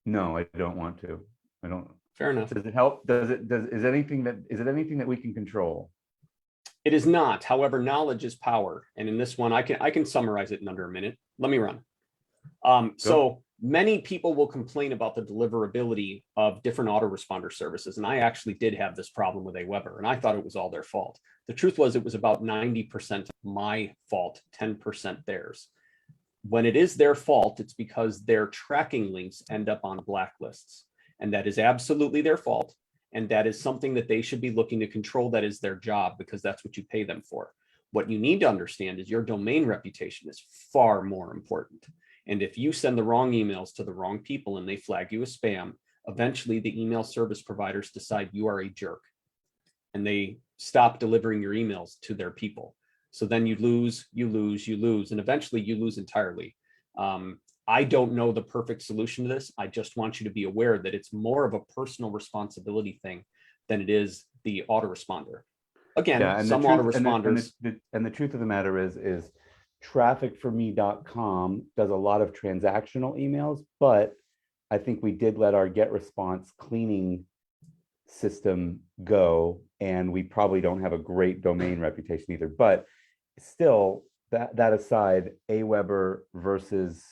No, I don't want to. I don't. Fair enough. Does it help? Is it anything that we can control? It is not. However, knowledge is power. And in this one, I can summarize it in under a minute. Let me run. So many people will complain about the deliverability of different autoresponder services. And I actually did have this problem with Aweber, and I thought it was all their fault. The truth was it was about 90% my fault, 10% theirs. When it is their fault, it's because their tracking links end up on blacklists. And that is absolutely their fault. And that is something that they should be looking to control. That is their job, because that's what you pay them for. What you need to understand is your domain reputation is far more important. And if you send the wrong emails to the wrong people and they flag you as spam, eventually the email service providers decide you are a jerk and they stop delivering your emails to their people. So then you lose, and eventually you lose entirely. I don't know the perfect solution to this. I just want you to be aware that it's more of a personal responsibility thing than it is the autoresponder. Again, yeah, some autoresponders. And the truth of the matter is trafficforme.com does a lot of transactional emails, but I think we did let our get response cleaning system go, and we probably don't have a great domain reputation either. But still, that aside, Aweber versus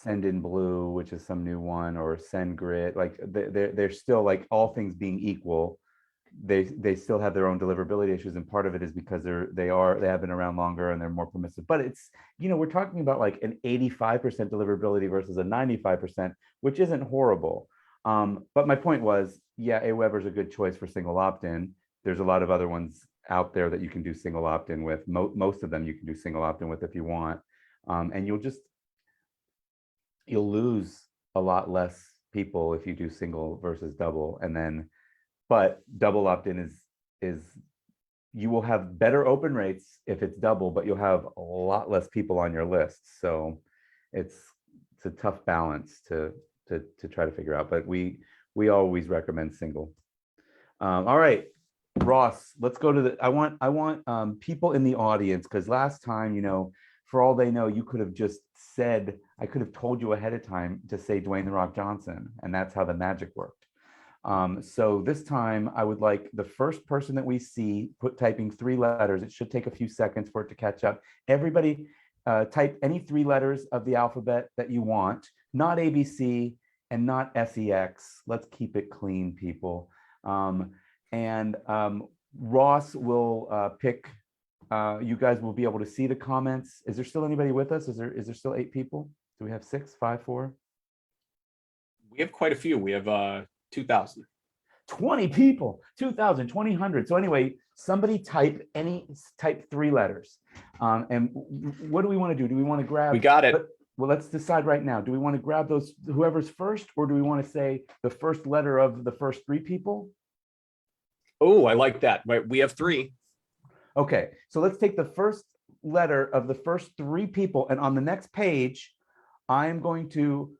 Sendinblue, which is some new one, or SendGrid, like they're still, like, all things being equal, they still have their own deliverability issues, and part of it is because they have been around longer and they're more permissive. But it's, we're talking about like an 85% deliverability versus a 95%, which isn't horrible. But my point was, yeah, Aweber is a good choice for single opt-in. There's a lot of other ones out there that you can do single opt-in with. Most of them you can do single opt-in with if you want, and you'll lose a lot less people if you do single versus double. And then, but double opt-in is you will have better open rates if it's double, but you'll have a lot less people on your list. So it's a tough balance to try to figure out, but we always recommend single. All right, Ross, let's go to I want people in the audience, because last time, for all they know, you could have just said, I could have told you ahead of time to say Dwayne "The Rock" Johnson, and that's how the magic worked. So this time I would like the first person that we see typing 3 letters. It should take a few seconds for it to catch up. Everybody type any 3 letters of the alphabet that you want, not ABC and not SEX. Let's keep it clean, people. And Ross will pick, you guys will be able to see the comments. Is there still anybody with us? Is there still 8 people? Do we have 6, 5, 4? We have quite a few. We have 2,000. 20 people, 2,000, 2,000. So anyway, somebody type 3 letters. And what do we want to do? Do we want to grab? We got it. Well, let's decide right now. Do we want to grab those, whoever's first, or do we want to say the first letter of the first 3 people? Oh, I like that. Right. We have 3. Okay, so let's take the first letter of the first 3 people, and on the next page, I'm going to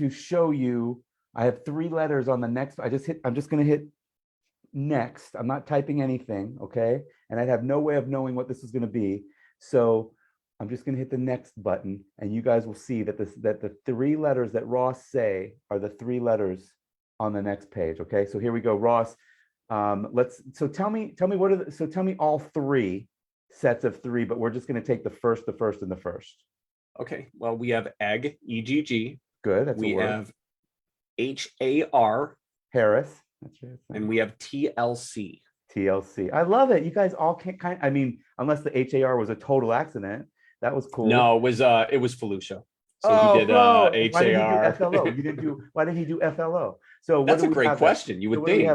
show you. I have 3 letters on the next. I'm just going to hit next. I'm not typing anything, okay? And I have no way of knowing what this is going to be. So I'm just going to hit the next button, and you guys will see that the 3 letters that Ross say are the 3 letters on the next page. Okay, so here we go, Ross. Tell me all 3 sets of 3, but we're just going to take the first, and the first. Okay. Well, we have egg, EGG. Good. That's we a word. have HAR. Harris. That's right. And we have TLC. TLC. I love it. You guys all can't I mean, unless the HAR was a total accident. That was cool. No, it was Felucia. So he did HAR. Why did he do FLO? So that's a great question. You would think.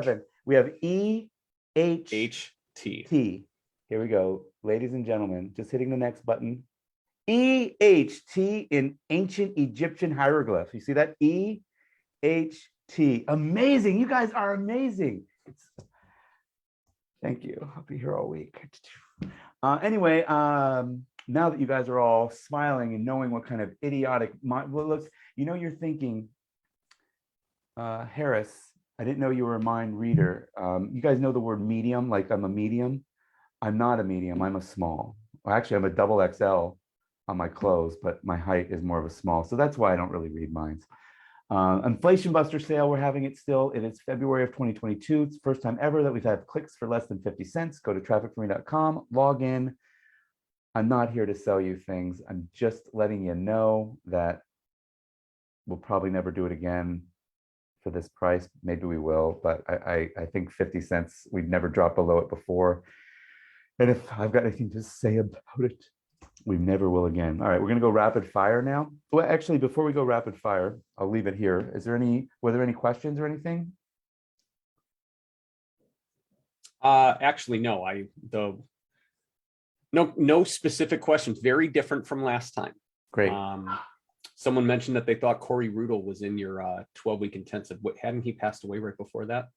We have EHT. HT. Here we go, ladies and gentlemen. Just hitting the next button. EHT in ancient Egyptian hieroglyph. You see that? EHT. Amazing. You guys are amazing. Thank you. I'll be here all week. Anyway, now that you guys are all smiling and knowing what kind of idiotic looks, you're thinking, Harris, I didn't know you were a mind reader. You guys know the word medium, like I'm a medium. I'm not a medium, I'm a small. Well, actually, I'm a double XL on my clothes, but my height is more of a small. So that's why I don't really read minds. Inflation Buster sale, we're having it still. It is February of 2022. It's the first time ever that we've had clicks for less than 50 cents. Go to trafficforme.com, log in. I'm not here to sell you things. I'm just letting you know that we'll probably never do it again for this price. Maybe we will, but I think 50 cents, we'd never dropped below it before. And if I've got anything to say about it, we never will again. All right, we're gonna go rapid fire now. Well, actually, before we go rapid fire, I'll leave it here. Were there any questions or anything? Actually, no. No specific questions. Very different from last time. Great. Someone mentioned that they thought Corey Rudel was in your 12-week intensive. Hadn't he passed away right before that?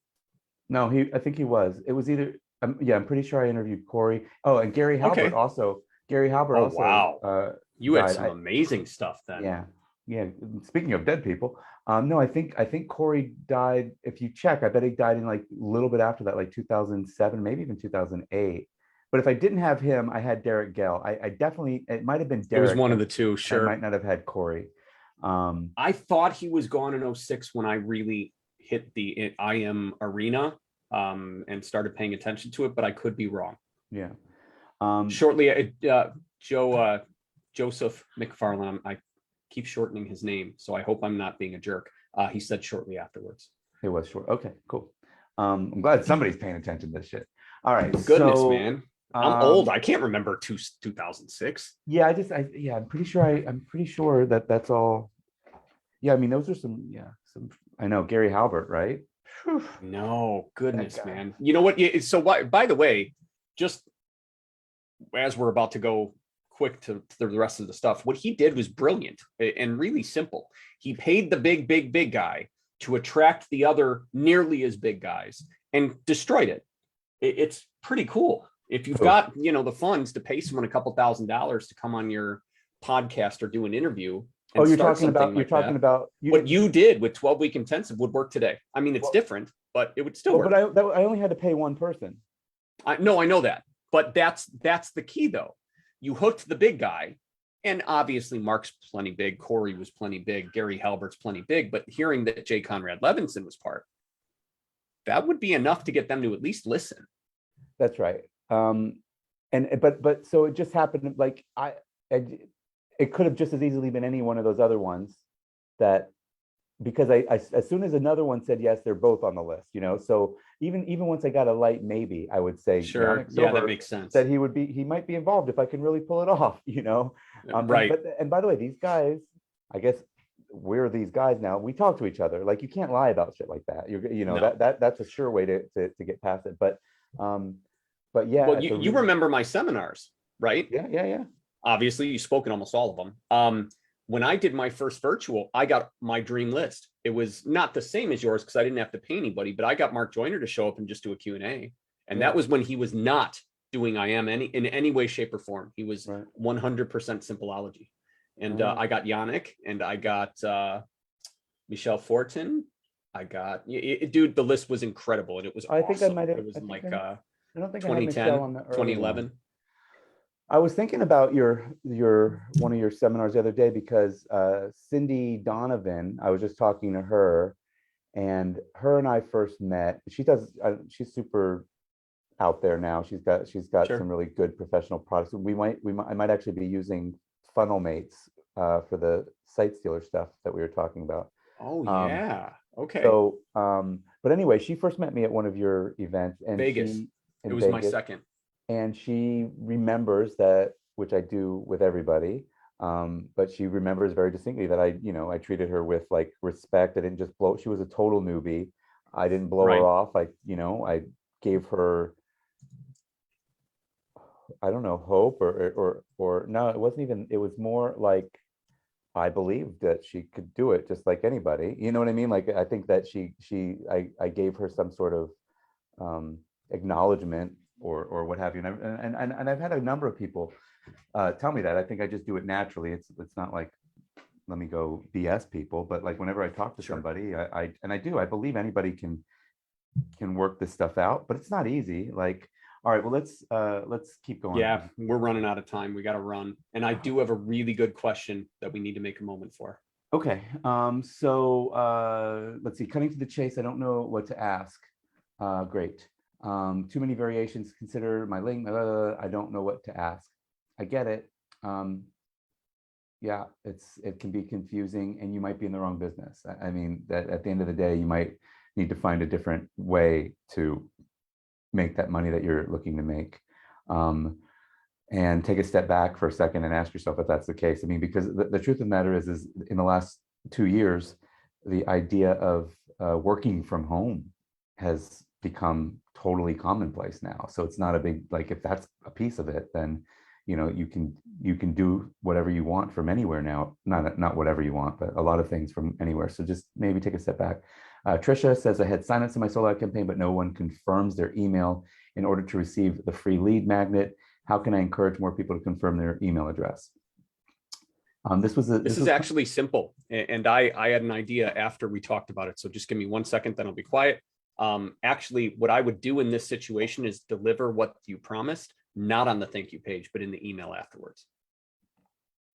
No, I think he was. It was either. I'm pretty sure I interviewed Corey. Oh, and Gary Halbert also. Gary Halbert also. Wow. You had died. some amazing stuff then. Yeah. Speaking of dead people, no, I think Corey died. If you check, I bet he died in like a little bit after that, like 2007, maybe even 2008. But if I didn't have him, I had Derek Gell. I definitely, it might have been Derek. It was one of the two, sure. I might not have had Corey. I thought he was gone in 06 when I really hit the IM arena and started paying attention to it, but I could be wrong. Yeah. Shortly, Joseph McFarlane, I keep shortening his name, so I hope I'm not being a jerk. He said shortly afterwards. It was short. Okay, cool. I'm glad somebody's paying attention to this shit. All right. Goodness, man. I'm old. I can't remember 2006. Yeah, I'm pretty sure that that's all. Yeah, I mean, those are some. I know Gary Halbert, right? Whew. No, goodness, man. You know what? So by the way, just as we're about to go quick to the rest of the stuff, what he did was brilliant and really simple. He paid the big guy to attract the other nearly as big guys and destroyed it. It's pretty cool. If you've got, the funds to pay someone a couple $1,000s to come on your podcast or do an interview. You're talking about what you did with 12-week intensive would work today. I mean, it's different, but it would still work. But I only had to pay one person. I know that, but that's the key though. You hooked the big guy, and obviously Mark's plenty big, Corey was plenty big, Gary Halbert's plenty big, but hearing that J. Conrad Levinson was part, that would be enough to get them to at least listen. That's right. But so it just happened like it could have just as easily been any one of those other ones because I as soon as another one said yes, they're both on the list, so even once I got a light, maybe I would say sure. Yeah, that makes sense. That he might be involved if I can really pull it off, Right. And by the way, these guys, I guess we're these guys now. We talk to each other. Like you can't lie about shit like that. No. That's a sure way to get past it. But yeah, Well, it's a you really, remember my seminars, right? yeah. Obviously, you spoke in almost all of them. When I did my first virtual, I got my dream list. It was not the same as yours because I didn't have to pay anybody, but I got Mark Joyner to show up and just do a Q&A. And Yeah. that was when he was not doing IM in any way, shape, or form. He was Right. 100% Simpleology. And Right. I got Yannick and I got Michelle Fortin. I got, dude, the list was incredible. And it was I think I awesome. might have. It was I think like I don't think I had 2010, Michelle on the early one. 2011. I was thinking about your one of your seminars the other day because Cindy Donovan, I was just talking to her, and her and I first met. She's super out there now. She's got Sure. some really good professional products. I might actually be using Funnel Mates for the Site Stealer stuff that we were talking about. Oh, Um, yeah. Okay. so, but anyway, she first met me at one of your events, and Vegas. she It in was my Vegas, second. and she remembers that, which I do with everybody. But she remembers very distinctly that I treated her with like respect. I didn't just blow. She was a total newbie. I didn't blow her Right. off. I gave her, I don't know, hope or no, it wasn't even, it was more like I believed that she could do it just like anybody. You know what I mean? Like I think that I gave her some sort of acknowledgement or what have you. And I've had a number of people tell me that. I think I just do it naturally. It's not like let me go BS people, but like whenever I talk to Sure. somebody, I believe anybody can work this stuff out, but it's not easy. Like, all right, well let's keep going. Yeah, we're running out of time. We got to run. And I do have a really good question that we need to make a moment for. Okay. Let's see. Cutting to the chase. I don't know what to ask. Great. Too many variations. Consider my link. I don't know what to ask. I get it. Yeah, it can be confusing, and you might be in the wrong business. I mean, that at the end of the day, you might need to find a different way to make that money that you're looking to make. And take a step back for a second and ask yourself if that's the case. I mean, because the truth of the matter is in the last 2 years, the idea of working from home has become totally commonplace now. So it's not a big, like, if that's a piece of it, then you can do whatever you want from anywhere now. Not whatever you want, but a lot of things from anywhere. So just maybe take a step back. Trisha says, I had signups in my sold out campaign, but no one confirms their email in order to receive the free lead magnet. How can I encourage more people to confirm their email address? This is actually simple. And I had an idea after we talked about it. So just give me 1 second, then I'll be quiet. Actually, what I would do in this situation is deliver what you promised, not on the thank you page, but in the email afterwards.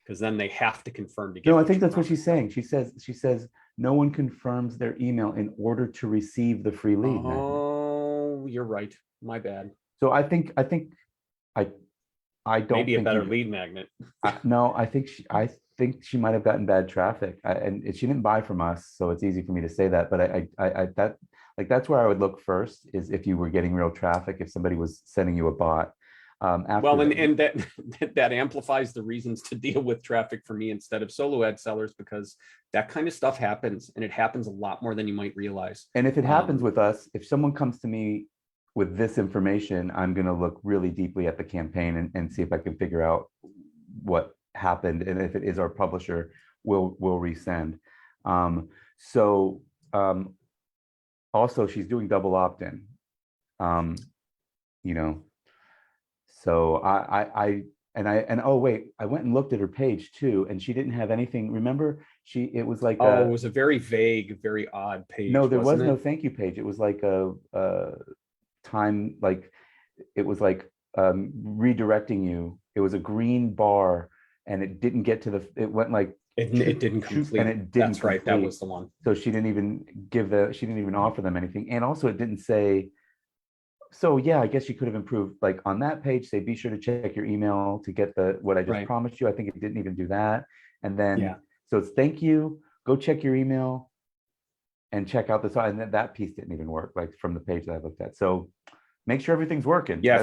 Because then they have to confirm to get. No, I think that's what she's saying. She says no one confirms their email in order to receive the free lead magnet. Oh, you're right. My bad. So I don't maybe a think better lead magnet. No, I think she might have gotten bad traffic, and she didn't buy from us, so it's easy for me to say that. But that's where I would look first, is if you were getting real traffic, if somebody was sending you a bot. Well, and that amplifies the reasons to deal with traffic for me instead of solo ad sellers, because that kind of stuff happens, and it happens a lot more than you might realize. And if it happens with us, if someone comes to me with this information, I'm going to look really deeply at the campaign and see if I can figure out what happened. And if it is our publisher, we'll resend. Also, she's doing double opt-in. So oh wait, I went and looked at her page too, and she didn't have anything. Remember, it was like it was a very vague, very odd page. No, there was no thank you page. It was like a time, like it was like redirecting you. It was a green bar, and it didn't get to it went like it didn't complete, and it didn't. That's right, that was the one. So she didn't even offer them anything, and also it didn't say. So yeah, I guess you could have improved, like on that page, say be sure to check your email to get what I just promised you. I think it didn't even do that. And then so it's thank you, go check your email and check out this, and that piece didn't even work, like from the page that I looked at. So make sure everything's working. Yeah, That's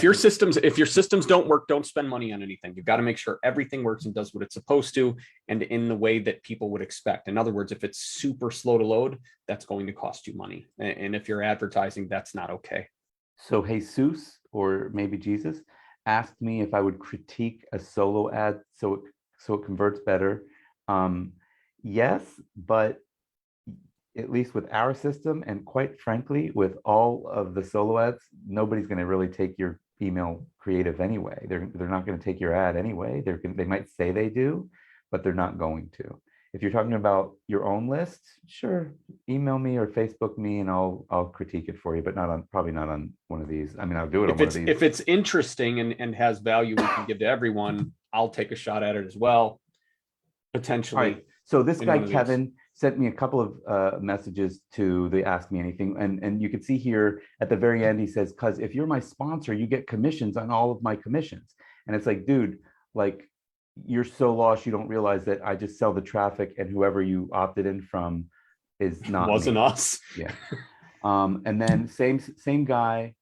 if your systems don't work, don't spend money on anything. You've got to make sure everything works and does what it's supposed to, and in the way that people would expect. In other words, if it's super slow to load, that's going to cost you money. And if you're advertising, that's not okay. So Jesus, or maybe Jesus, asked me if I would critique a solo ad so it converts better. Yes, but at least with our system, and quite frankly, with all of the solo ads, nobody's going to really take your email creative anyway. They're not going to take your ad anyway. They might say they do, but they're not going to. If you're talking about your own list, sure, email me or Facebook me, and I'll critique it for you, but probably not on one of these. I mean, I'll do it on one of these. If it's interesting and has value we can give to everyone, I'll take a shot at it as well, potentially. All right. So this guy Kevin sent me a couple of messages to the Ask Me Anything, and you can see here at the very end he says, "Cause if you're my sponsor, you get commissions on all of my commissions." And it's like, dude, like, you're so lost you don't realize that I just sell the traffic, and whoever you opted in from is not wasn't me. us. Yeah. And then same guy,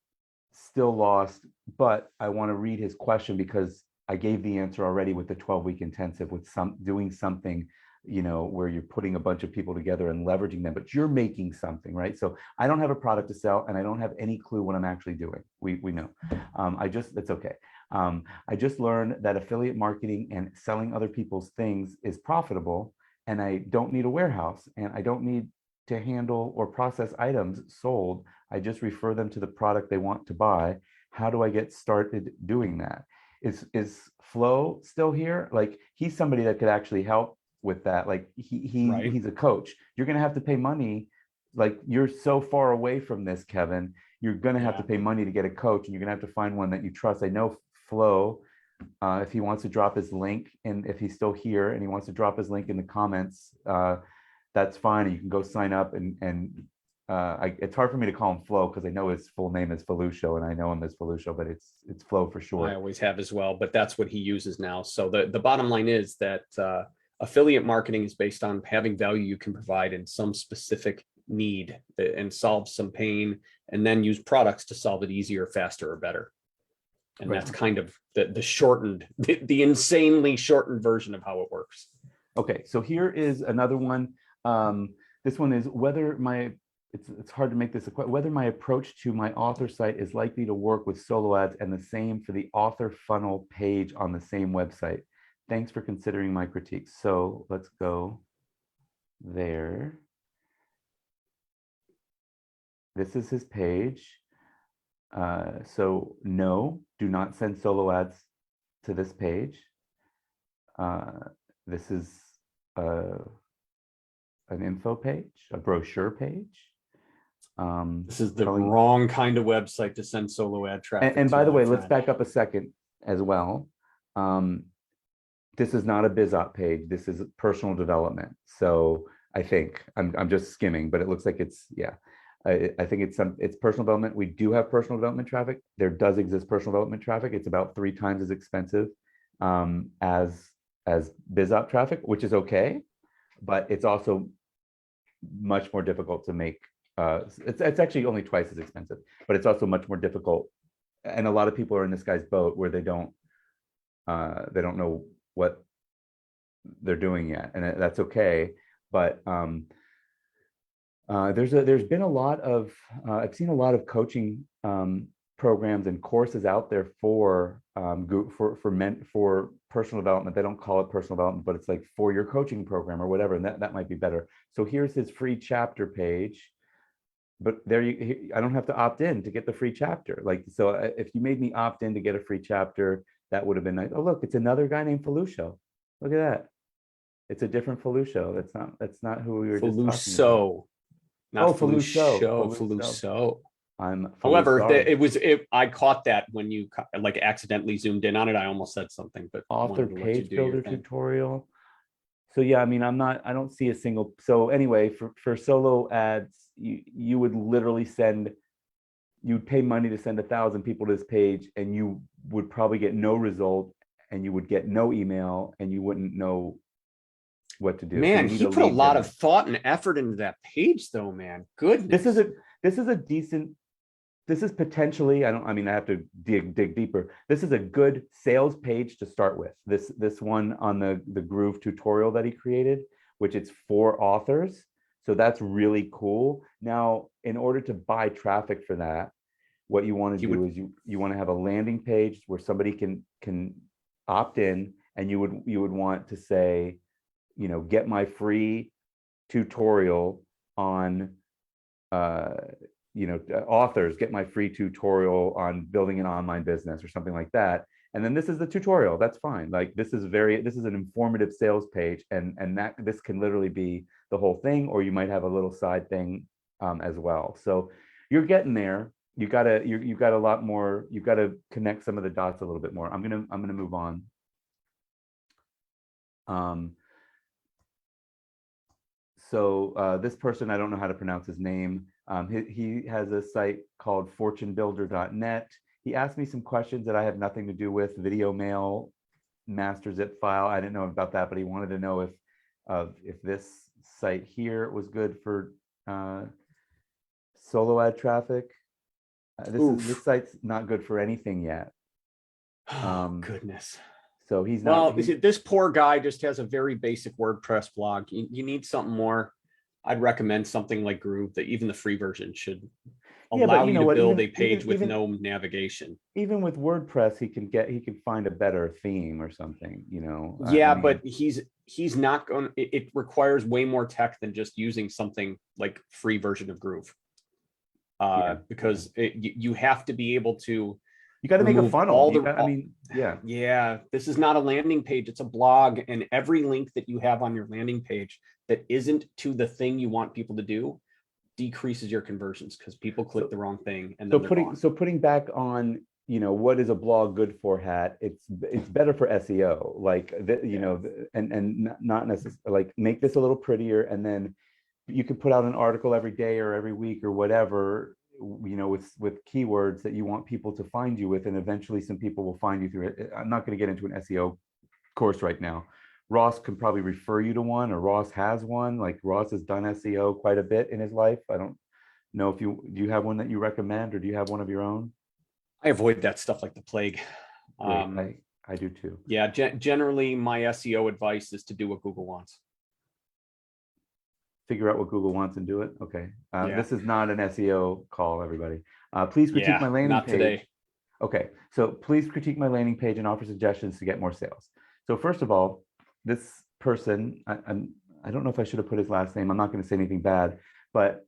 still lost, but I want to read his question because I gave the answer already with the 12-week intensive, with doing something, where you're putting a bunch of people together and leveraging them, but you're making something, right? So I don't have a product to sell, and I don't have any clue what I'm actually doing. We know. That's okay. I just learned that affiliate marketing and selling other people's things is profitable, and I don't need a warehouse, and I don't need to handle or process items sold. I just refer them to the product they want to buy. How do I get started doing that? Is Flo still here? Like, he's somebody that could actually help with that. Like, he's a coach. You're going to have to pay money. Like, you're so far away from this, Kevin. You're going to have to pay money to get a coach, and you're going to have to find one that you trust. I know Flo, if he wants to drop his link, and if he's still here and he wants to drop his link in the comments, that's fine. You can go sign up, and it's hard for me to call him Flo because I know his full name is Felucio, and I know him as Felucio, but it's Flo for sure. I always have as well, but that's what he uses now. So the bottom line is that affiliate marketing is based on having value you can provide in some specific need and solve some pain, and then use products to solve it easier, faster, or better. And that's kind of the shortened, the insanely shortened version of how it works. Okay, so here is another one. This one is it's hard to make this whether my approach to my author site is likely to work with solo ads, and the same for the author funnel page on the same website. Thanks for considering my critiques. So let's go there. This is his page. So no, do not send solo ads to this page. This is an info page, a brochure page. This is the wrong kind of website to send solo ad traffic. And by the way, let's back up a second as well. This is not a BizOp page. This is personal development. So I think I'm just skimming, but it looks like it's, yeah. I think it's personal development. We do have personal development traffic. There does exist personal development traffic. It's about 3 times as expensive as BizOp traffic, which is okay, but it's also much more difficult to make. It's actually only twice as expensive, but it's also much more difficult. And a lot of people are in this guy's boat where they don't know what they're doing yet, and that's okay. But there's been a lot of I've seen a lot of coaching programs and courses out there for personal development. They don't call it personal development, but it's like for your coaching program or whatever, and that might be better. So here's his free chapter page, but I don't have to opt in to get the free chapter. Like, so if you made me opt in to get a free chapter, that would have been nice. Oh, look, it's another guy named Felucio. Look at that. It's a different Felucio. That's not who we were just talking about. Not Felucio. However, I caught that when you like accidentally zoomed in on it. I almost said something, but author page builder tutorial. So yeah, I mean, I don't see a single. So anyway, for solo ads, you would literally you'd pay money to send 1,000 people to this page, and you would probably get no result, and you would get no email, and you wouldn't know what to do. Man, he put a lot of thought and effort into that page, though, man. Goodness. This is a this is potentially, I mean, I have to dig deeper. This is a good sales page to start with. This one on the Groove tutorial that he created, which it's for authors. So that's really cool. Now, in order to buy traffic for that, what you want to do is you want to have a landing page where somebody can opt in, and you would want to say, you know, get my free tutorial on you know, authors, get my free tutorial on building an online business or something like that. And then this is the tutorial. That's fine. Like this is an informative sales page, and that this can literally be the whole thing, or you might have a little side thing as well. So you're getting there. You got a lot more. You've got to connect some of the dots a little bit more. I'm gonna move on. So this person, I don't know how to pronounce his name. He has a site called fortunebuilder.net. He asked me some questions that I have nothing to do with. Video mail, master zip file. I didn't know about that, but he wanted to know if this site here was good for solo ad traffic. This site's not good for anything yet. Goodness. So he's not. Well, this poor guy just has a very basic WordPress blog. You need something more. I'd recommend something like Groove, that even the free version should allow you to build a page with no navigation. Even with WordPress, he can find a better theme or something, you know. Yeah, but he's not going. It requires way more tech than just using something like free version of Groove. Because you have to be able to. You got to make a funnel. Yeah. This is not a landing page; it's a blog, and every link that you have on your landing page that isn't to the thing you want people to do decreases your conversions, because people click the wrong thing. And then putting back on, you know, what is a blog good for hat? It's better for SEO, like you know, and not necessarily, like, make this a little prettier, and then you can put out an article every day or every week or whatever, you know, with keywords that you want people to find you with, and eventually some people will find you through it. I'm not going to get into an SEO course right now. Ross can probably refer you to one, or Ross has one. Like, Ross has done SEO quite a bit in his life. I don't know if do you have one that you recommend, or do you have one of your own? I avoid that stuff like the plague. I do too. Yeah, generally my SEO advice is to do what Google wants. Figure out what Google wants and do it. Okay. This is not an SEO call, everybody. Please critique my landing page. Today. Okay, so please critique my landing page and offer suggestions to get more sales. So first of all, this person, I don't know if I should have put his last name. I'm not going to say anything bad, but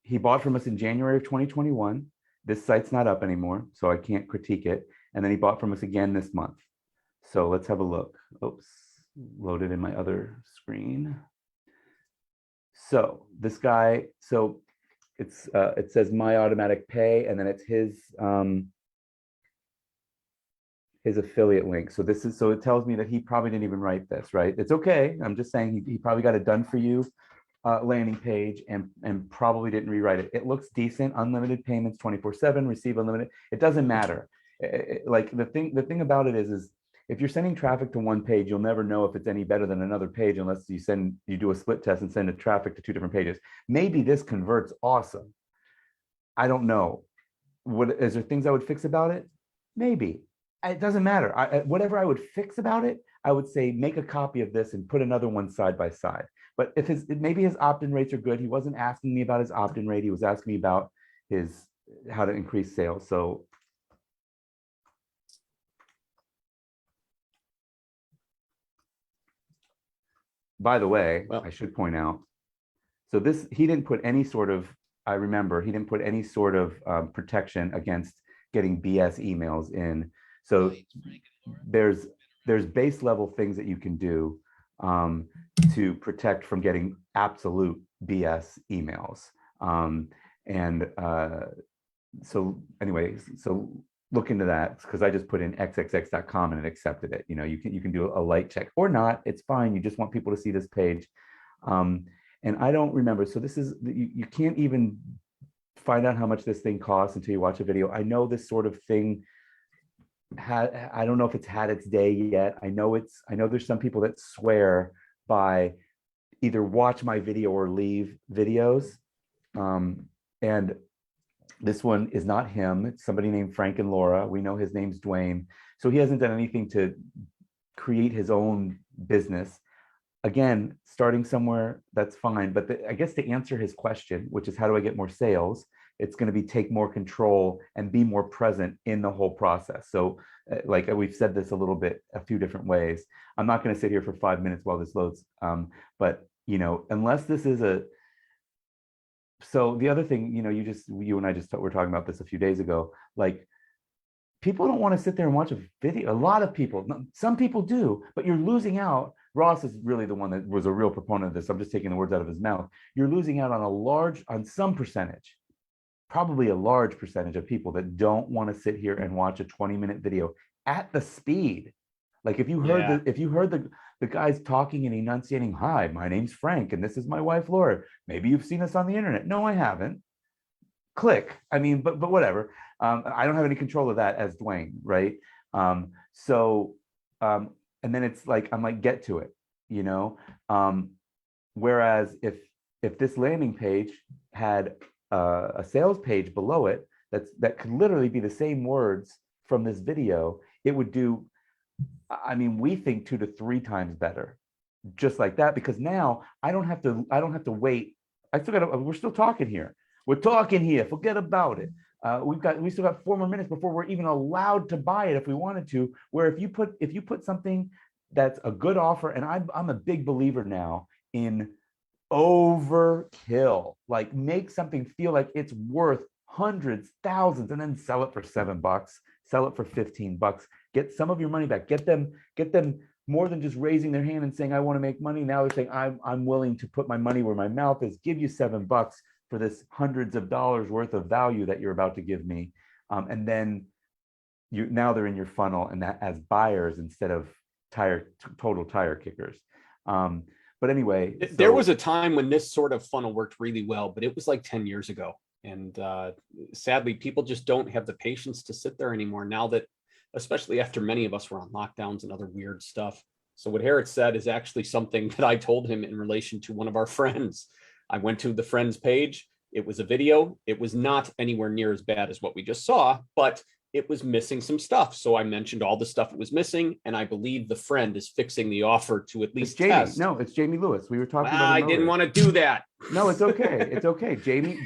he bought from us in January of 2021. This site's not up anymore, so I can't critique it. And then he bought from us again this month. So let's have a look. Oops, loaded in my other screen. So this guy, so it says My Automatic Pay, and then it's his affiliate link. So it tells me that he probably didn't even write this, right? It's okay. I'm just saying he probably got it done for you landing page and probably didn't rewrite it. It looks decent. Unlimited payments, 24/7, receive unlimited. It doesn't matter. Like the thing about it is if you're sending traffic to one page, you'll never know if it's any better than another page unless you do a split test and send a traffic to two different pages. Maybe this converts awesome. I don't know. Is there things I would fix about it? Maybe. It doesn't matter. Whatever I would fix about it, I would say make a copy of this and put another one side by side. But if maybe his opt-in rates are good. He wasn't asking me about his opt-in rate. He was asking me about how to increase sales. So by the way, I should point out, so he didn't put any sort of, I remember he didn't put any sort of protection against getting BS emails in. So there's base level things that you can do to protect from getting absolute BS emails. So anyway, so look into that, because I just put in xxx.com and it accepted it. You know, you can do a light check or not. It's fine. You just want people to see this page. And I don't remember. So this is, you can't even find out how much this thing costs until you watch a video. I know this sort of thing I don't know if it's had its day yet. I know there's some people that swear by either watch my video or leave videos. And This one is not him. It's somebody named Frank and Laura. We know his name's Dwayne. So he hasn't done anything to create his own business. Again, starting somewhere, that's fine. But I guess to answer his question, which is how do I get more sales? It's going to be take more control and be more present in the whole process. So like we've said this a little bit, a few different ways. I'm not going to sit here for 5 minutes while this loads. But unless this is so the other thing, you and I just were talking about this a few days ago, like people don't want to sit there and watch a video. A lot of people, some people do, but you're losing out. Ross is really the one that was a real proponent of this. I'm just taking the words out of his mouth. You're losing out on some percentage, probably a large percentage of people that don't want to sit here and watch a 20-minute video at the speed. Like if you heard the guys talking and enunciating, "Hi, my name's Frank, and this is my wife Laura. Maybe you've seen us on the internet." No, I haven't. Click. I mean, but whatever. I don't have any control of that as Dwayne, right? So and then it's like I'm like, get to it, you know. Whereas if this landing page had a sales page below it that could literally be the same words from this video, it would do, I mean, we think 2 to 3 times better, just like that, because now I don't have to wait. We're still talking here. We're talking here. Forget about it. We still got 4 more minutes before we're even allowed to buy it if we wanted to. Where if you put something that's a good offer, and I'm a big believer now in overkill, like make something feel like it's worth hundreds, thousands, and then sell it for $7, sell it for $15, get some of your money back, get them more than just raising their hand and saying, I want to make money. Now they're saying, I'm willing to put my money where my mouth is, give you $7 for this hundreds of dollars worth of value that you're about to give me. And then now they're in your funnel, and that as buyers instead of total tire kickers. But anyway, there was a time when this sort of funnel worked really well, but it was like 10 years ago. And sadly, people just don't have the patience to sit there anymore now that, especially after many of us were on lockdowns and other weird stuff. So what Harriet said is actually something that I told him in relation to one of our friends. I went to the friend's page. It was a video. It was not anywhere near as bad as what we just saw, but it was missing some stuff. So I mentioned all the stuff it was missing, and I believe the friend is fixing the offer to at least test. No, it's Jamie Lewis. We were talking about I didn't want to do that. No, it's okay. It's okay. Jamie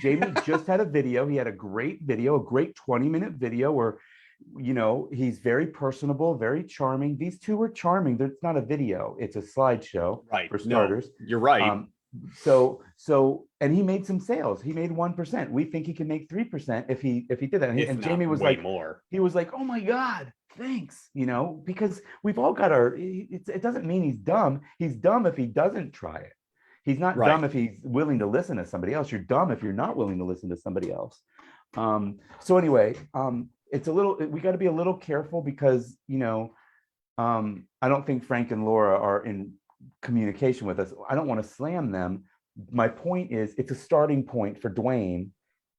just had a video. He had a great video, a great 20-minute video where, he's very personable, very charming. These two were charming. It's not a video. It's a slideshow, right? For starters. No, you're right. And he made some sales. He made 1%. We think he can make 3% if he did that. And Jamie was like, more. He was like, "Oh my God, thanks." Because we've all got it doesn't mean he's dumb. He's dumb if he doesn't try it. He's not dumb if he's willing to listen to somebody else. You're dumb if you're not willing to listen to somebody else. So anyway, it's we got to be a little careful because, I don't think Frank and Laura are in communication with us. I don't want to slam them. My point is, it's a starting point for Dwayne,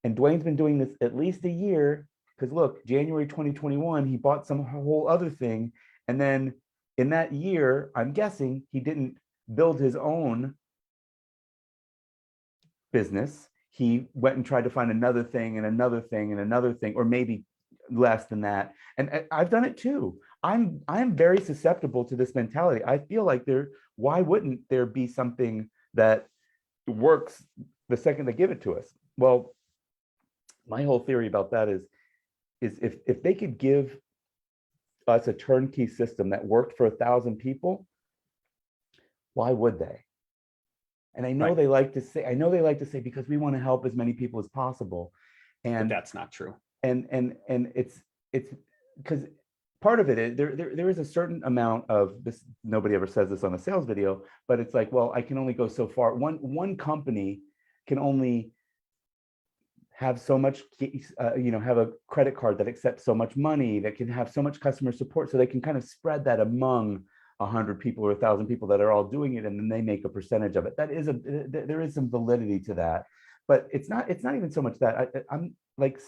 and Dwayne's been doing this at least a year. Because look, January 2021, he bought some whole other thing, and then in that year, I'm guessing he didn't build his own business. He went and tried to find another thing and another thing and another thing, or maybe less than that. And I've done it too. I'm very susceptible to this mentality. I feel like why wouldn't there be something that works the second they give it to us? Well, my whole theory about that is if they could give us a turnkey system that worked for 1,000 people, why would they? And I know they like to say because we want to help as many people as possible. And but that's not true. And it's because part of it is there is a certain amount of this. Nobody ever says this on a sales video, but it's like, well, I can only go so far. One company can only have so much, have a credit card that accepts so much money, that can have so much customer support, so they can kind of spread that among 100 people or 1,000 people that are all doing it, and then they make a percentage of it. There is some validity to that, but it's not even so much that I'm like,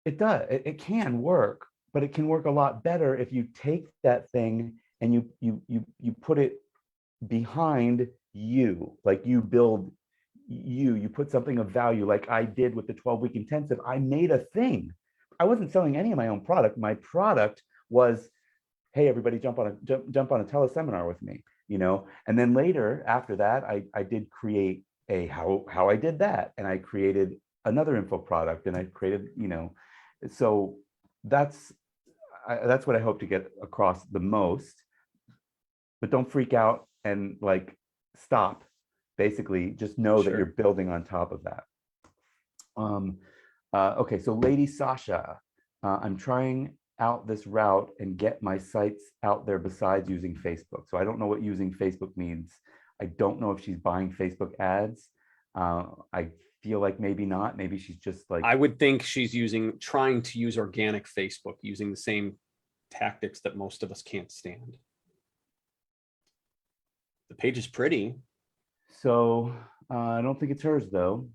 it can work, but it can work a lot better if you take that thing and you put it behind you, like you build you put something of value, like I did with the 12-week intensive. I made a thing. I wasn't selling any of my own product. My product was, hey, everybody jump on a teleseminar with me, and then later after that, I did create how I did that, and I created another info product, and I created, so that's what I hope to get across the most. But don't freak out and like stop. Basically, just know that you're building on top of that. Okay, so Lady Sasha, I'm trying out this route and get my sites out there besides using Facebook. So I don't know what using Facebook means. I don't know if she's buying Facebook ads. I feel like maybe not. Maybe she's just like, I would think she's trying to use organic Facebook, using the same tactics that most of us can't stand. The page is pretty. So I don't think it's hers though.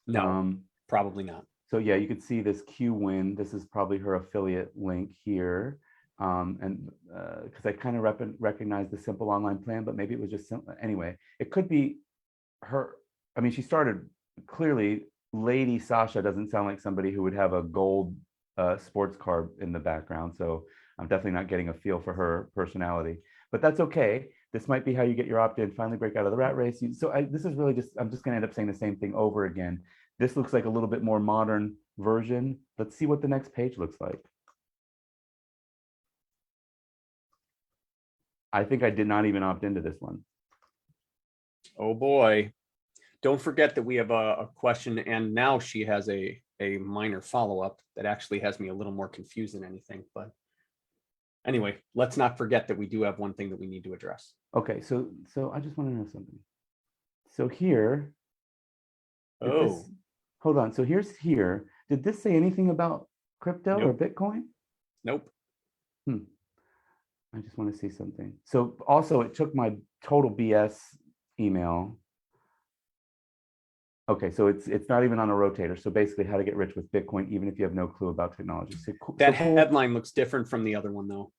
No, probably not. So yeah, you could see this Q-Win. This is probably her affiliate link here. And because I kind of recognize the simple online plan, but maybe it was just simple. Anyway, it could be her. I mean, she started clearly. Lady Sasha doesn't sound like somebody who would have a gold sports car in the background. So I'm definitely not getting a feel for her personality, but that's okay. This might be how you get your opt-in, finally break out of the rat race. This is really just, I'm just going to end up saying the same thing over again. This looks like a little bit more modern version. Let's see what the next page looks like. I think I did not even opt into this one. Oh boy. Don't forget that we have a question, and now she has a minor follow-up that actually has me a little more confused than anything. But anyway, let's not forget that we do have one thing that we need to address. Okay, so I just want to know something. So here, hold on. So here. Did this say anything about crypto or Bitcoin? Nope. I just want to see something. So also, it took my total BS email. Okay, so it's not even on a rotator. So basically, how to get rich with Bitcoin, even if you have no clue about technology. That headline looks different from the other one, though.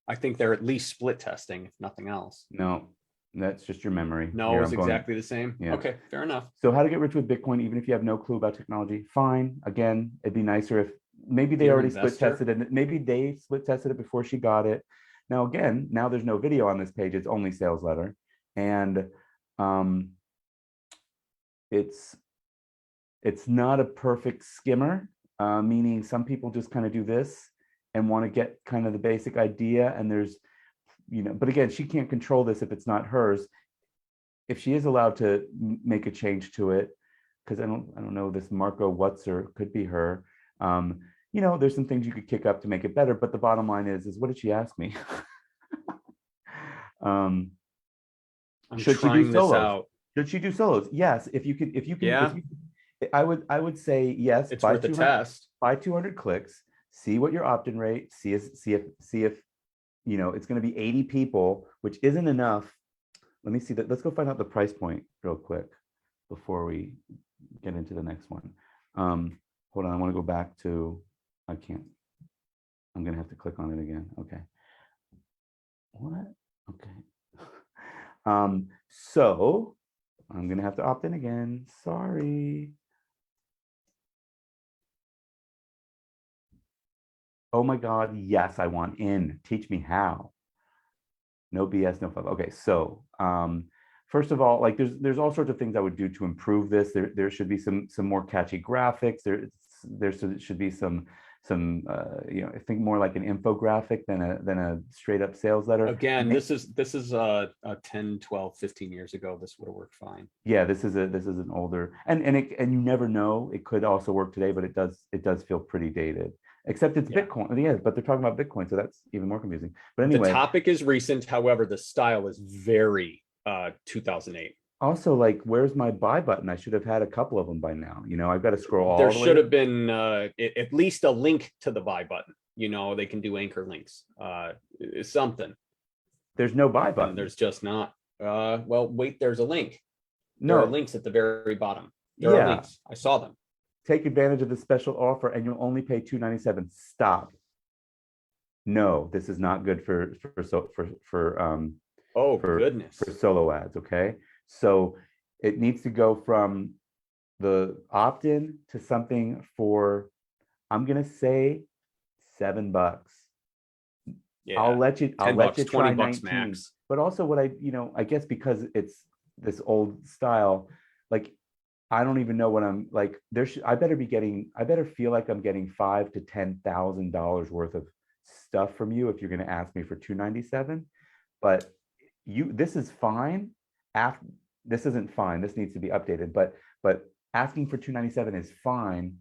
I think they're at least split testing, if nothing else. No, that's just your memory. No, it's exactly the same. Yeah. Okay, fair enough. So how to get rich with Bitcoin, even if you have no clue about technology. Fine. Again, it'd be nicer if maybe they already split tested it. Maybe they split tested it before she got it. Now, again, now there's no video on this page. It's only sales letter. And it's not a perfect skimmer, meaning some people just kind of do this and want to get kind of the basic idea. And there's, but again, she can't control this if it's not hers. If she is allowed to make a change to it, because I don't know, this Marco Wutzer could be her. There's some things you could kick up to make it better, but the bottom line is what did she ask me? Should she do solos? Should she do solos? Yes. If you can, yeah. I would say yes. It's worth the test. Buy 200 clicks. See what your opt-in rate. See if it's going to be 80 people, which isn't enough. Let me see that. Let's go find out the price point real quick before we get into the next one. Hold on. I want to go back to. I can't. I'm going to have to click on it again. Okay. What? Okay. So I'm going to have to opt in again. Sorry. Oh my God. Yes, I want in. Teach me how. No BS, no fluff. Okay. So, first of all, like there's all sorts of things I would do to improve this. There should be some more catchy graphics. There should be some I think more like an infographic than a straight up sales letter. Again, this is 10, 12, 15 years ago. This would have worked fine. Yeah, this is an older, and you never know, it could also work today, but it does feel pretty dated. Except it's Bitcoin. Yeah, but they're talking about Bitcoin, so that's even more confusing. But anyway, the topic is recent. However, the style is very 2008. Also, like, where's my buy button? I should have had a couple of them by now. I've got to scroll all the way. There should have been at least a link to the buy button. They can do anchor links. Something. There's no buy button. There's just not. Well, wait, there's a link. No. There are links at the very bottom. There are links. I saw them. Take advantage of the special offer and you'll only pay $297. Stop. No, this is not good for goodness. For solo ads, okay? So it needs to go from the opt-in to something for, I'm gonna say $7. Yeah. I'll let you 10 try bucks, 20 bucks 19. max. But also what I guess because it's this old style, like I don't even know what I'm like. I better feel like I'm getting $5,000 to $10,000 worth of stuff from you if you're going to ask me for $297. But this is fine. After this isn't fine. This needs to be updated. But asking for $297 is fine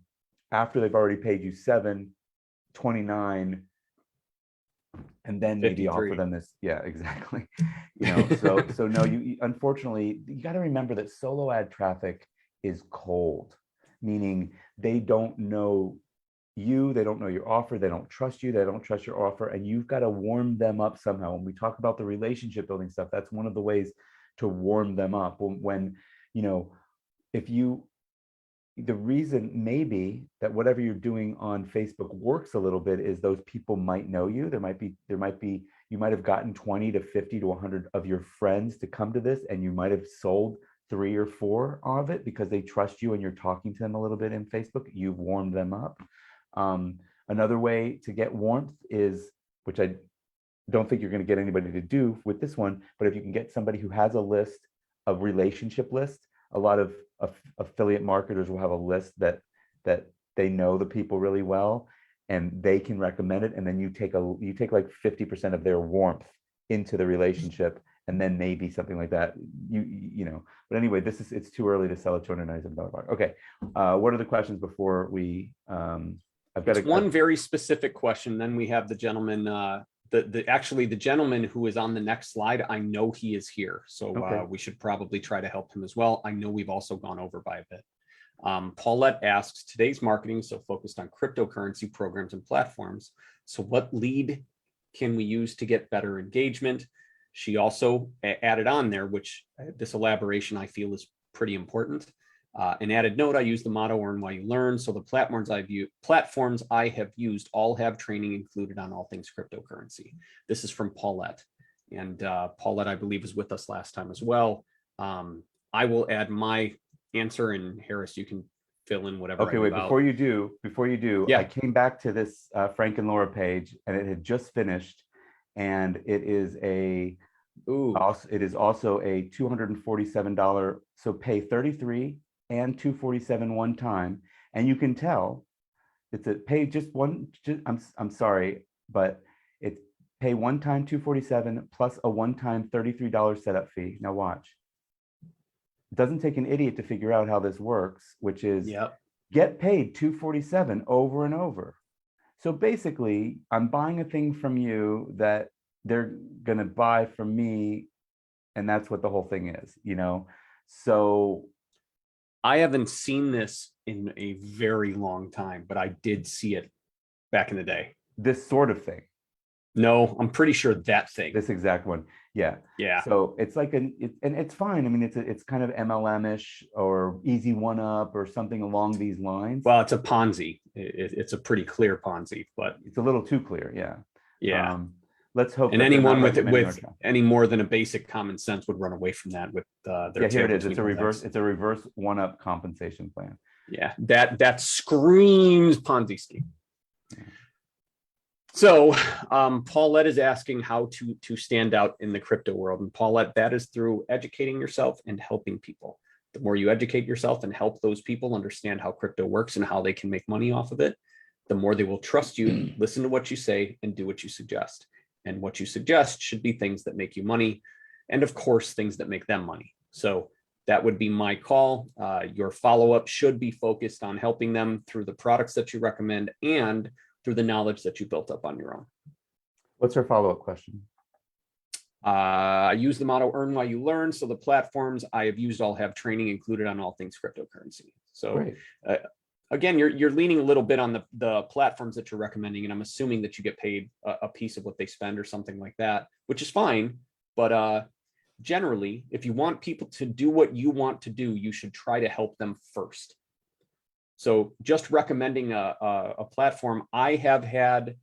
after they've already paid you $729, and then maybe 53. offer them this. Yeah, exactly. So no, unfortunately, you got to remember that solo ad traffic is cold, meaning they don't know you, they don't know your offer, they don't trust you, they don't trust your offer, and you've got to warm them up somehow. When we talk about the relationship building stuff, that's one of the ways to warm them up. When if you the reason maybe that whatever you're doing on Facebook works a little bit is those people might know you. There might be you might have gotten 20 to 50 to 100 of your friends to come to this, and you might have sold 3 or 4 of it because they trust you and you're talking to them a little bit in Facebook. You've warmed them up. Another way to get warmth is, which I don't think you're going to get anybody to do with this one, but if you can get somebody who has a list, a relationship list. A lot of affiliate marketers will have a list that they know the people really well, and they can recommend it, and then you take like 50% of their warmth into the relationship, and then maybe something like that. But anyway, it's too early to sell a $297 okay. What are the questions before we I've got one very specific question. Then we have the gentleman, the gentleman who is on the next slide. I know he is here, so Okay. we should probably try to help him as well. I know we've also gone over by a bit. Paulette asks, today's marketing is so focused on cryptocurrency programs and platforms. So what lead can we use to get better engagement? She also added on there, which this elaboration I feel is pretty important. An added note, I use the motto "Earn while you learn." So the platforms I have used all have training included on all things cryptocurrency. This is from Paulette, and Paulette, I believe, was with us last time as well. I will add my answer, and Harris, you can fill in whatever. Okay, wait, before you do, yeah. I came back to this Frank and Laura page, and it had just finished, and it is also a $247. So pay 33 and 247 one time, and you can tell it's a pay I'm sorry, but it's pay one time 247 plus a one-time $33 setup fee. Now watch. It doesn't take an idiot to figure out how this works, which is get paid 247 over and over. So basically, I'm buying a thing from you that they're gonna buy from me, and that's what the whole thing is, So I haven't seen this in a very long time, but I did see it back in the day. This sort of thing. No, I'm pretty sure that thing. This exact one. Yeah. Yeah. So it's like and it's fine. I mean, it's kind of MLM-ish or easy one up or something along these lines. Well, it's a Ponzi. It's a pretty clear Ponzi, but it's a little too clear. Yeah. Yeah. Let's hope. And anyone with any more than a basic common sense would run away from that with their. Yeah, here it is. It's a reverse one-up compensation plan. Yeah, that screams Ponzi scheme. Yeah. So Paulette is asking how to stand out in the crypto world. And Paulette, that is through educating yourself and helping people. The more you educate yourself and help those people understand how crypto works and how they can make money off of it, the more they will trust you, listen to what you say, and do what you suggest. And what you suggest should be things that make you money. And of course, things that make them money. So that would be my call. Your follow-up should be focused on helping them through the products that you recommend and through the knowledge that you built up on your own. What's her follow-up question? I use the motto "Earn while you learn." So the platforms I have used all have training included on all things cryptocurrency. So again, you're leaning a little bit on the platforms that you're recommending, and I'm assuming that you get paid a piece of what they spend or something like that, which is fine. But generally, if you want people to do what you want to do, you should try to help them first. So just recommending a platform, I have had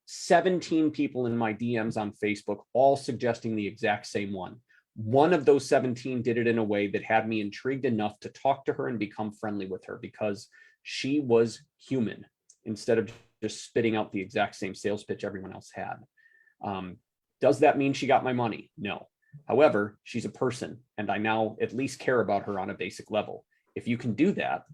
17 people in my DMs on Facebook, all suggesting the exact same one. One of those 17 did it in a way that had me intrigued enough to talk to her and become friendly with her, because she was human instead of just spitting out the exact same sales pitch everyone else had. Does that mean she got my money? No. However, she's a person, and I now at least care about her on a basic level. If you can do that,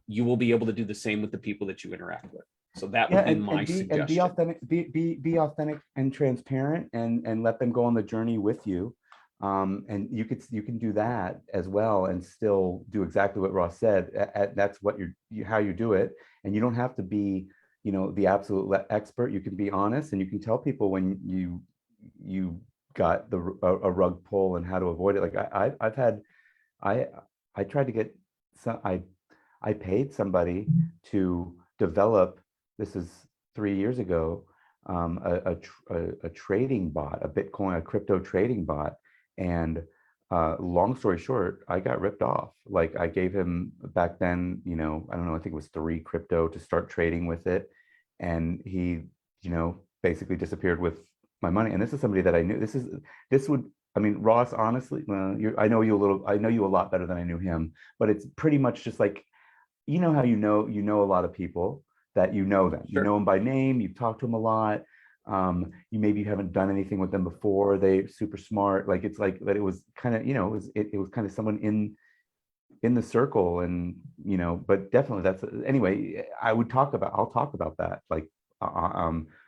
you will be able to do the same with the people that you interact with. So that would be my suggestion. And be authentic, be authentic and transparent, and let them go on the journey with you. And you can do that as well and still do exactly what Ross said. That's what how you do it. And you don't have to be, the absolute expert. You can be honest, and you can tell people when you got a rug pull and how to avoid it. Like I tried to get some, I paid somebody to develop, this is 3 years ago, a trading bot, a crypto trading bot. And long story short, I got ripped off. Like I gave him back then, I don't know, I think it was 3 crypto to start trading with it. And he, basically disappeared with my money. And this is somebody that I knew. I mean, Ross, honestly, I know you a lot better than I knew him, but it's pretty much just like, how you know a lot of people that you know them. Sure. You know them by name, you've talked to them a lot. You haven't done anything with them before. They're super smart. Like it's like that. It was kind of, it was kind of someone in the circle, and but definitely anyway. I'll talk about that, like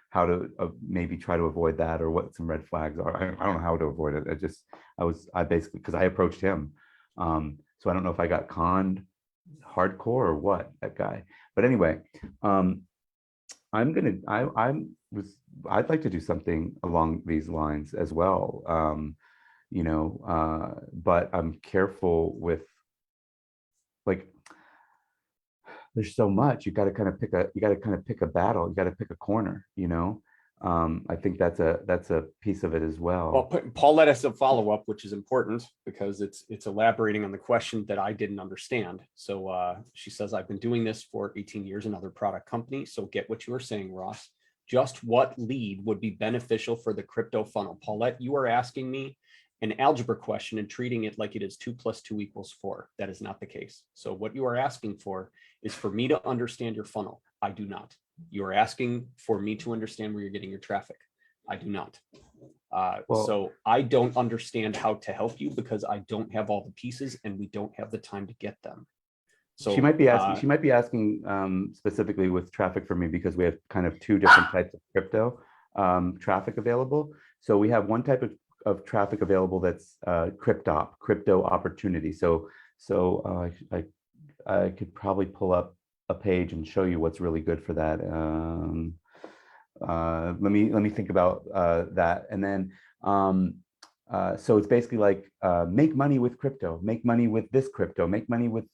how to maybe try to avoid that, or what some red flags are. I don't know how to avoid it. I basically, because I approached him, so I don't know if I got conned hardcore or what, that guy. But anyway, I'd like to do something along these lines as well. But I'm careful with, like, there's so much. You got to kind of pick a battle. You got to pick a corner, I think that's a piece of it as well. Well, Paulette has a follow-up, which is important because it's elaborating on the question that I didn't understand. So she says, I've been doing this for 18 years in other product companies. So get what you were saying, Ross. Just what lead would be beneficial for the crypto funnel? Paulette, you are asking me an algebra question and treating it like it is 2 + 2 = 4. That is not the case. So what you are asking for is for me to understand your funnel. I do not. You are asking for me to understand where you're getting your traffic. I do not. So I don't understand how to help you because I don't have all the pieces and we don't have the time to get them. So she might be asking specifically with traffic for me, because we have kind of 2 different types of crypto traffic available. So we have one type of traffic available that's crypto opportunity. So I could probably pull up a page and show you what's really good for that. Let me think about that. And then so it's basically like make money with crypto, make money with this crypto, make money with,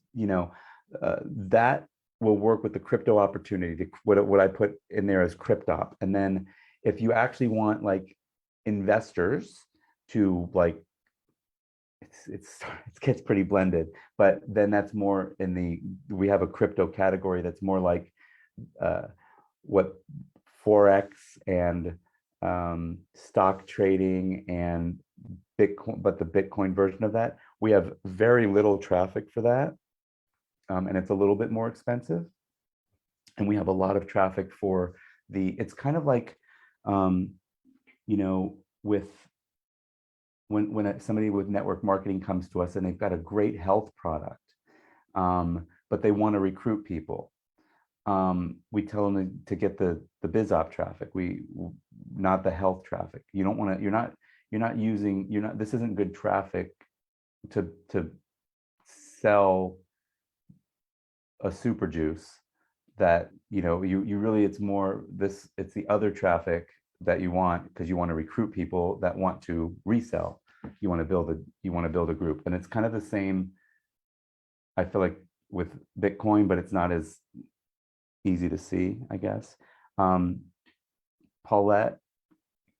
that will work with the crypto opportunity. What I put in there is cryptop. And then if you actually want like investors to, like, it gets pretty blended, but then that's more we have a crypto category that's more like what Forex and stock trading and Bitcoin, but the Bitcoin version of that. We have very little traffic for that, and it's a little bit more expensive. And we have a lot of traffic for it's kind of like, with when somebody with network marketing comes to us and they've got a great health product, but they want to recruit people. We tell them to get the biz op traffic. Not the health traffic. You don't want to, this isn't good traffic to sell a super juice that, you really, it's the other traffic that you want, because you want to recruit people that want to resell. You want to build a group. And it's kind of the same, I feel like, with Bitcoin, but it's not as easy to see, I guess. Paulette,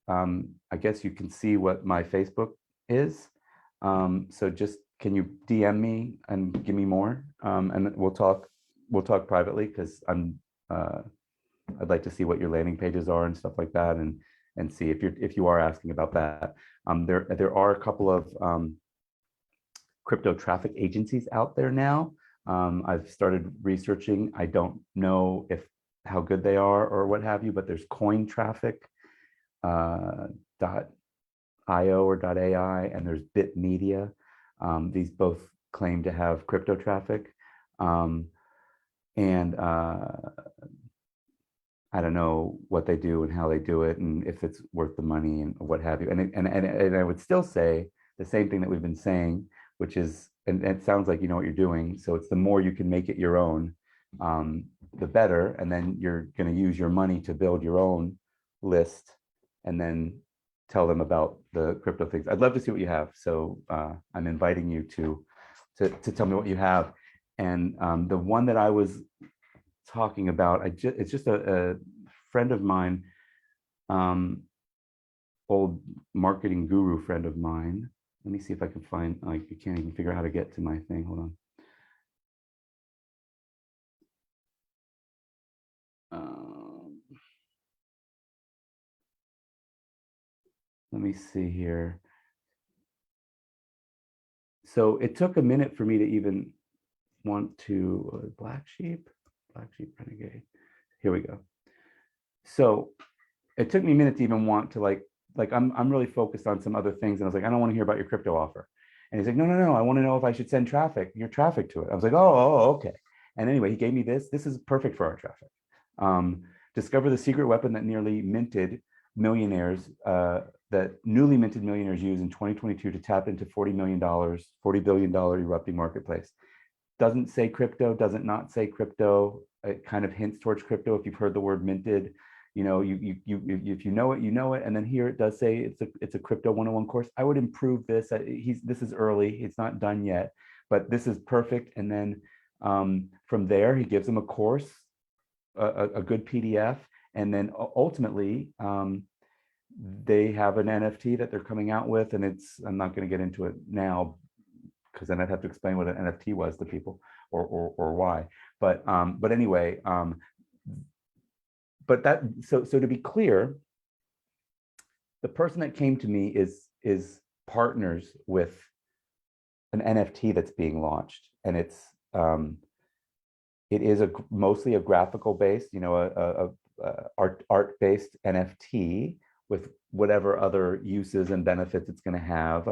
I guess you can see what my Facebook is. So just, can you DM me and give me more? And we'll talk privately, because I'd like to see what your landing pages are and stuff like that. And and see if you are asking about that. There are a couple of crypto traffic agencies out there now. I've started researching. I don't know if how good they are or what have you, but there's Coin Traffic .io or .ai, and there's Bit Media. These both claim to have crypto traffic. And I don't know what they do and how they do it, and if it's worth the money and what have you. And I would still say the same thing that we've been saying, which is, and it sounds like you know what you're doing. So it's the more you can make it your own, the better. And then you're going to use your money to build your own list, and then tell them about the crypto things. I'd love to see what you have. So I'm inviting you to tell me what you have. And the one that I was talking about, it's just a friend of mine, old marketing guru friend of mine. Let me see if I can find, like, you can't even figure out how to get to my thing. Hold on. Let me see here. So it took a minute for me to even want to, Black Sheep Renegade. Here we go. So it took me a minute to even want to like I'm really focused on some other things. And I was like, I don't want to hear about your crypto offer. And he's like, no, I want to know if I should send your traffic to it. I was like, oh, okay. And anyway, he gave me this. This is perfect for our traffic. Discover the secret weapon that nearly minted millionaires, that newly minted millionaires use in 2022 to tap into $40 billion erupting marketplace. Doesn't say crypto, doesn't not say crypto. It kind of hints towards crypto if you've heard the word minted. You know, if you know it, you know it. And then here it does say it's a crypto 101 course. I would improve this. This is early. It's not done yet, but this is perfect. And then from there, he gives them a course, a good PDF, and then ultimately they have an NFT that they're coming out with, and I'm not going to get into it now because then I'd have to explain what an NFT was to people or why. But anyway, but that so to be clear, the person that came to me is partners with an NFT that's being launched, and it is mostly a graphical based, a art-based NFT with whatever other uses and benefits it's going to have,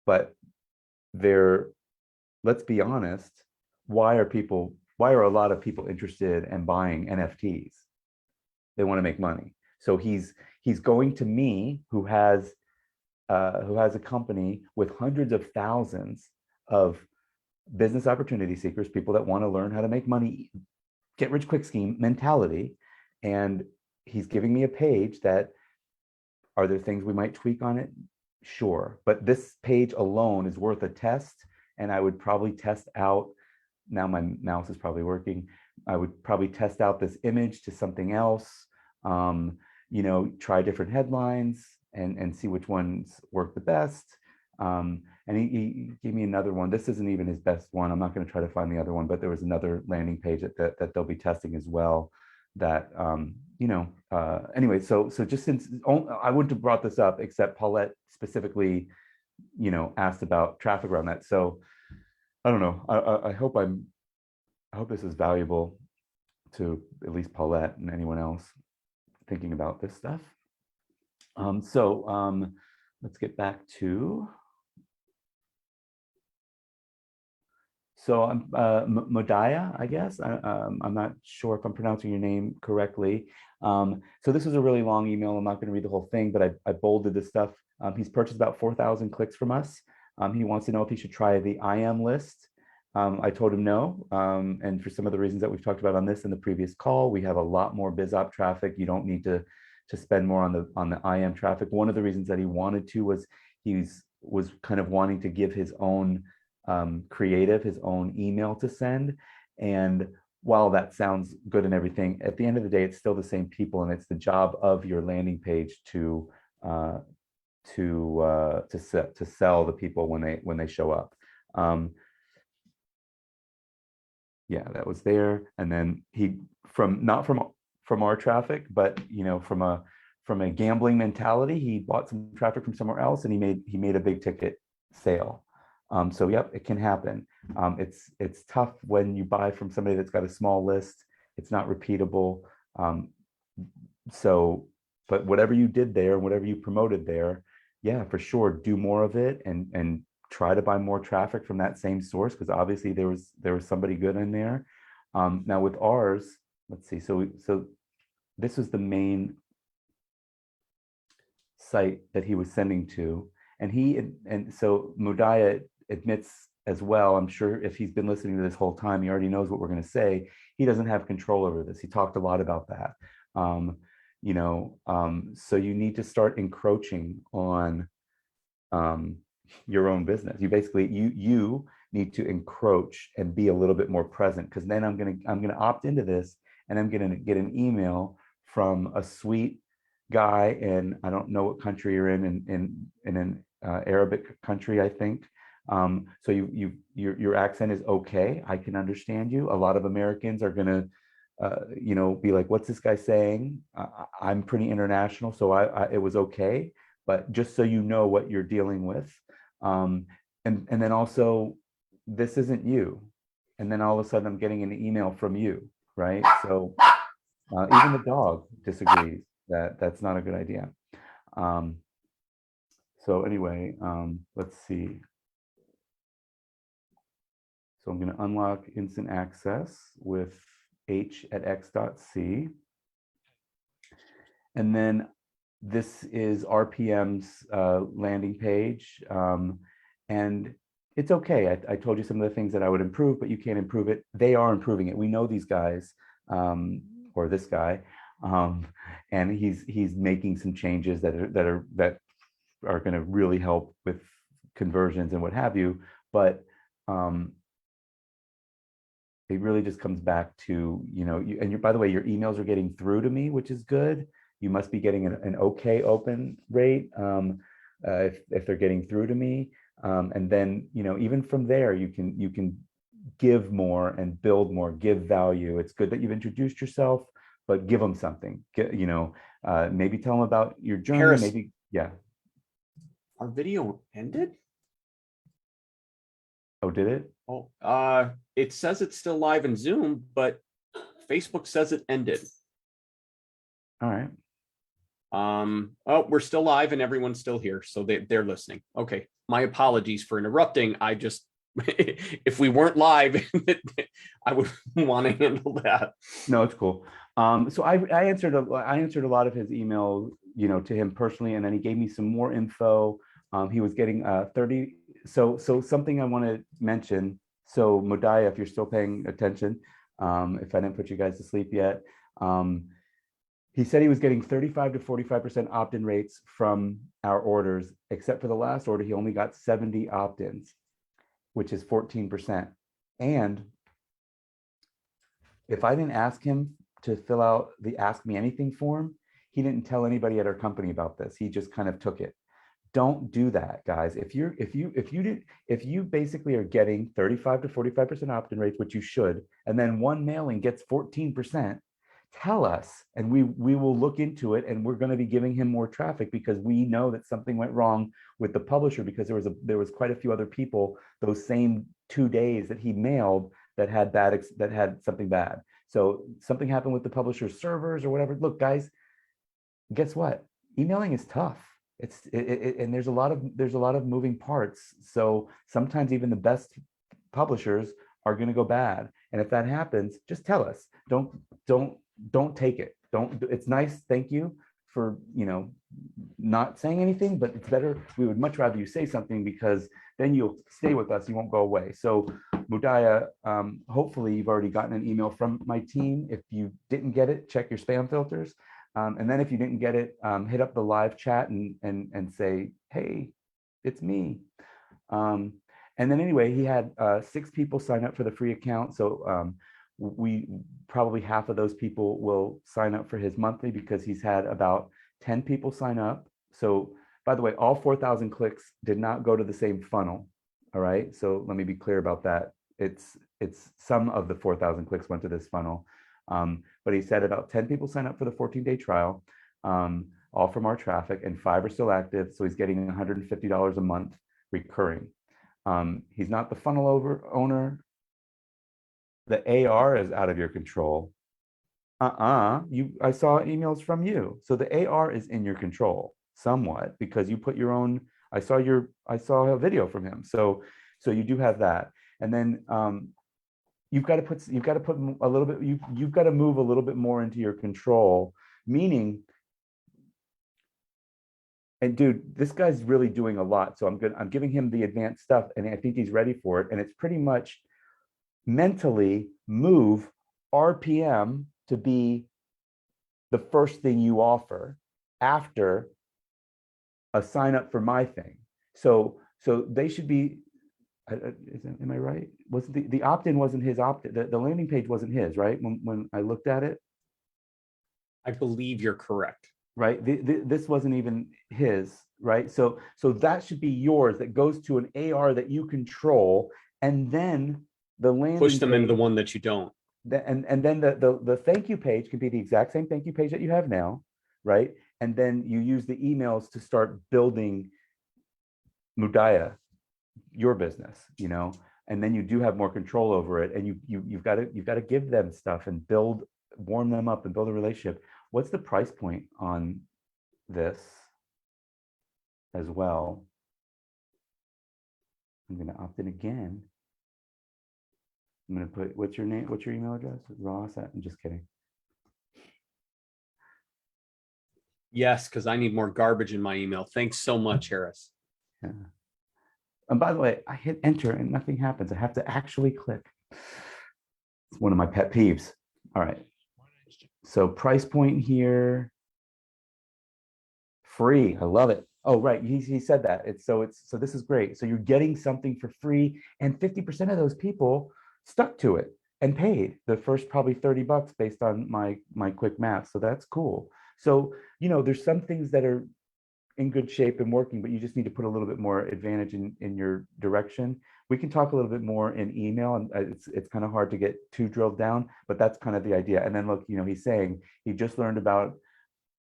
but let's be honest, why are a lot of people interested in buying NFTs? They want to make money. So he's going to me, who has a company with hundreds of thousands of business opportunity seekers, people that want to learn how to make money, get rich quick scheme mentality. And he's giving me a page that, are there things we might tweak on it? Sure. But this page alone is worth a test. And I would probably test out, now my mouse is probably working, I would probably test out this image to something else, try different headlines and see which ones work the best. And he gave me another one. This isn't even his best one. I'm not going to try to find the other one, but there was another landing page that they'll be testing as well. That anyway, so just since I wouldn't have brought this up, except Paulette specifically, asked about traffic around that. So I don't know. I hope this is valuable to at least Paulette and anyone else thinking about this stuff. Let's get back to. So Modaya, I guess. I'm not sure if I'm pronouncing your name correctly. So this is a really long email. I'm not going to read the whole thing, but I bolded this stuff. He's purchased about 4,000 clicks from us. He wants to know if he should try the IM list. I told him no. And for some of the reasons that we've talked about on this in the previous call, we have a lot more BizOp traffic. You don't need to spend more on the IM traffic. One of the reasons that he wanted to was was kind of wanting to give his own creative, his own email to send. And while that sounds good and everything, at the end of the day, it's still the same people, and it's the job of your landing page to sell the people when they show up. Yeah, that was there. And then not from our traffic, but from from a gambling mentality, he bought some traffic from somewhere else and he made a big ticket sale. So yep, it can happen. It's tough when you buy from somebody that's got a small list. It's not repeatable. So, but whatever you did there, whatever you promoted there, yeah, for sure, do more of it and try to buy more traffic from that same source, because obviously there was somebody good in there. Now with ours, let's see. So this was the main site that he was sending to, and so Mudaya admits as well. I'm sure if he's been listening to this whole time, he already knows what we're going to say. He doesn't have control over this. He talked a lot about that. So you need to start encroaching on your own business. You basically you need to encroach and be a little bit more present, because then I'm gonna opt into this, and I'm gonna get an email from a sweet guy, and I don't know what country you're in an Arabic country, I think. So your accent is okay. I can understand you. A lot of Americans are gonna be like, what's this guy saying? I'm pretty international, so it was okay. But just so you know what you're dealing with, and then also, this isn't you. And then all of a sudden, I'm getting an email from you, right? So even the dog disagrees that that's not a good idea. So anyway, let's see. So I'm going to unlock instant access with h@x.c. And then this is RPM's landing page. And it's okay. I told you some of the things that I would improve, but you can't improve it. They are improving it. We know these guys, or this guy, and he's making some changes that are going to really help with conversions and what have you. But it really just comes back to, by the way, your emails are getting through to me, which is good. You must be getting an okay open rate if they're getting through to me. And then, even from there, you can give more and build more, give value. It's good that you've introduced yourself, but give them something. Maybe tell them about your journey. Harris, maybe, yeah. Our video ended? Oh, did it? Oh, it says it's still live in Zoom, but Facebook says it ended. All right. Oh, we're still live and everyone's still here, so they're listening. Okay, my apologies for interrupting. I just, if we weren't live, I would want to handle that. No, it's cool. So I answered a lot of his email, to him personally, and then he gave me some more info. He was getting 30. So something I want to mention. So Mudaya, if you're still paying attention, if I didn't put you guys to sleep yet, he said he was getting 35 to 45% opt-in rates from our orders, except for the last order, he only got 70 opt-ins, which is 14%. And if I didn't ask him to fill out the Ask Me Anything form, he didn't tell anybody at our company about this. He just kind of took it. Don't do that, guys. If you basically are getting 35 to 45% opt-in rates, which you should, and then one mailing gets 14%, tell us, and we will look into it, and we're going to be giving him more traffic, because we know that something went wrong with the publisher, because there was quite a few other people those same 2 days that he mailed that had something bad. So something happened with the publisher's servers or whatever. Look, guys, guess what? Emailing is tough. And there's a lot of moving parts. So sometimes even the best publishers are going to go bad. And if that happens, just tell us. Don't take it. It's nice. Thank you for, not saying anything, but it's better. We would much rather you say something, because then you'll stay with us. You won't go away. So Mudaya, hopefully you've already gotten an email from my team. If you didn't get it, check your spam filters. And then if you didn't get it, hit up the live chat and say, hey, it's me. And then anyway, he had 6 people sign up for the free account. So we probably half of those people will sign up for his monthly, because he's had about 10 people sign up. So by the way, all 4,000 clicks did not go to the same funnel. All right. So let me be clear about that. It's some of the 4,000 clicks went to this funnel. But he said about 10 people sign up for the 14-day trial. all from our traffic, and 5 are still active. So he's getting $150 a month recurring. He's not the funnel owner. The AR is out of your control. I saw emails from you. So the AR is in your control somewhat because you put your own, I saw a video from him. So you do have that. And then you've got to put a little bit, you've got to move a little bit more into your control, meaning, and dude, this guy's really doing a lot. So I'm giving him the advanced stuff and I think he's ready for it. And it's pretty much mentally move RPM to be the first thing you offer after a sign up for my thing. So they should be, am I right? Wasn't the opt-in wasn't his opt-in, the landing page wasn't his, right? When I looked at it. I believe you're correct. Right, this wasn't even his, right? So that should be yours, that goes to an AR that you control, and then the landing Push them page, into the one that you don't. and then the thank you page can be the exact same thank you page that you have now, right? And then you use the emails to start building Mudaya, your business, you know, and then you do have more control over it, and you've got to give them stuff and warm them up and build a relationship. What's the price point on this as well? I'm going to opt in again. I'm going to put, what's your name? What's your email address? Ross I'm just kidding. Yes, because I need more garbage in my email. Thanks so much, Harris. Yeah. And by the way, I hit enter and nothing happens. I have to actually click. It's one of my pet peeves. All right. So price point here, free. I love it. Oh, right. He said that. So this is great. So you're getting something for free, and 50% of those people stuck to it and paid the first probably $30 based on my quick math. So that's cool. So, you know, there's some things that are in good shape and working, but you just need to put a little bit more advantage in your direction. We can talk a little bit more in email, and it's kind of hard to get too drilled down, but that's kind of the idea. And then look, you know, he's saying he just learned about,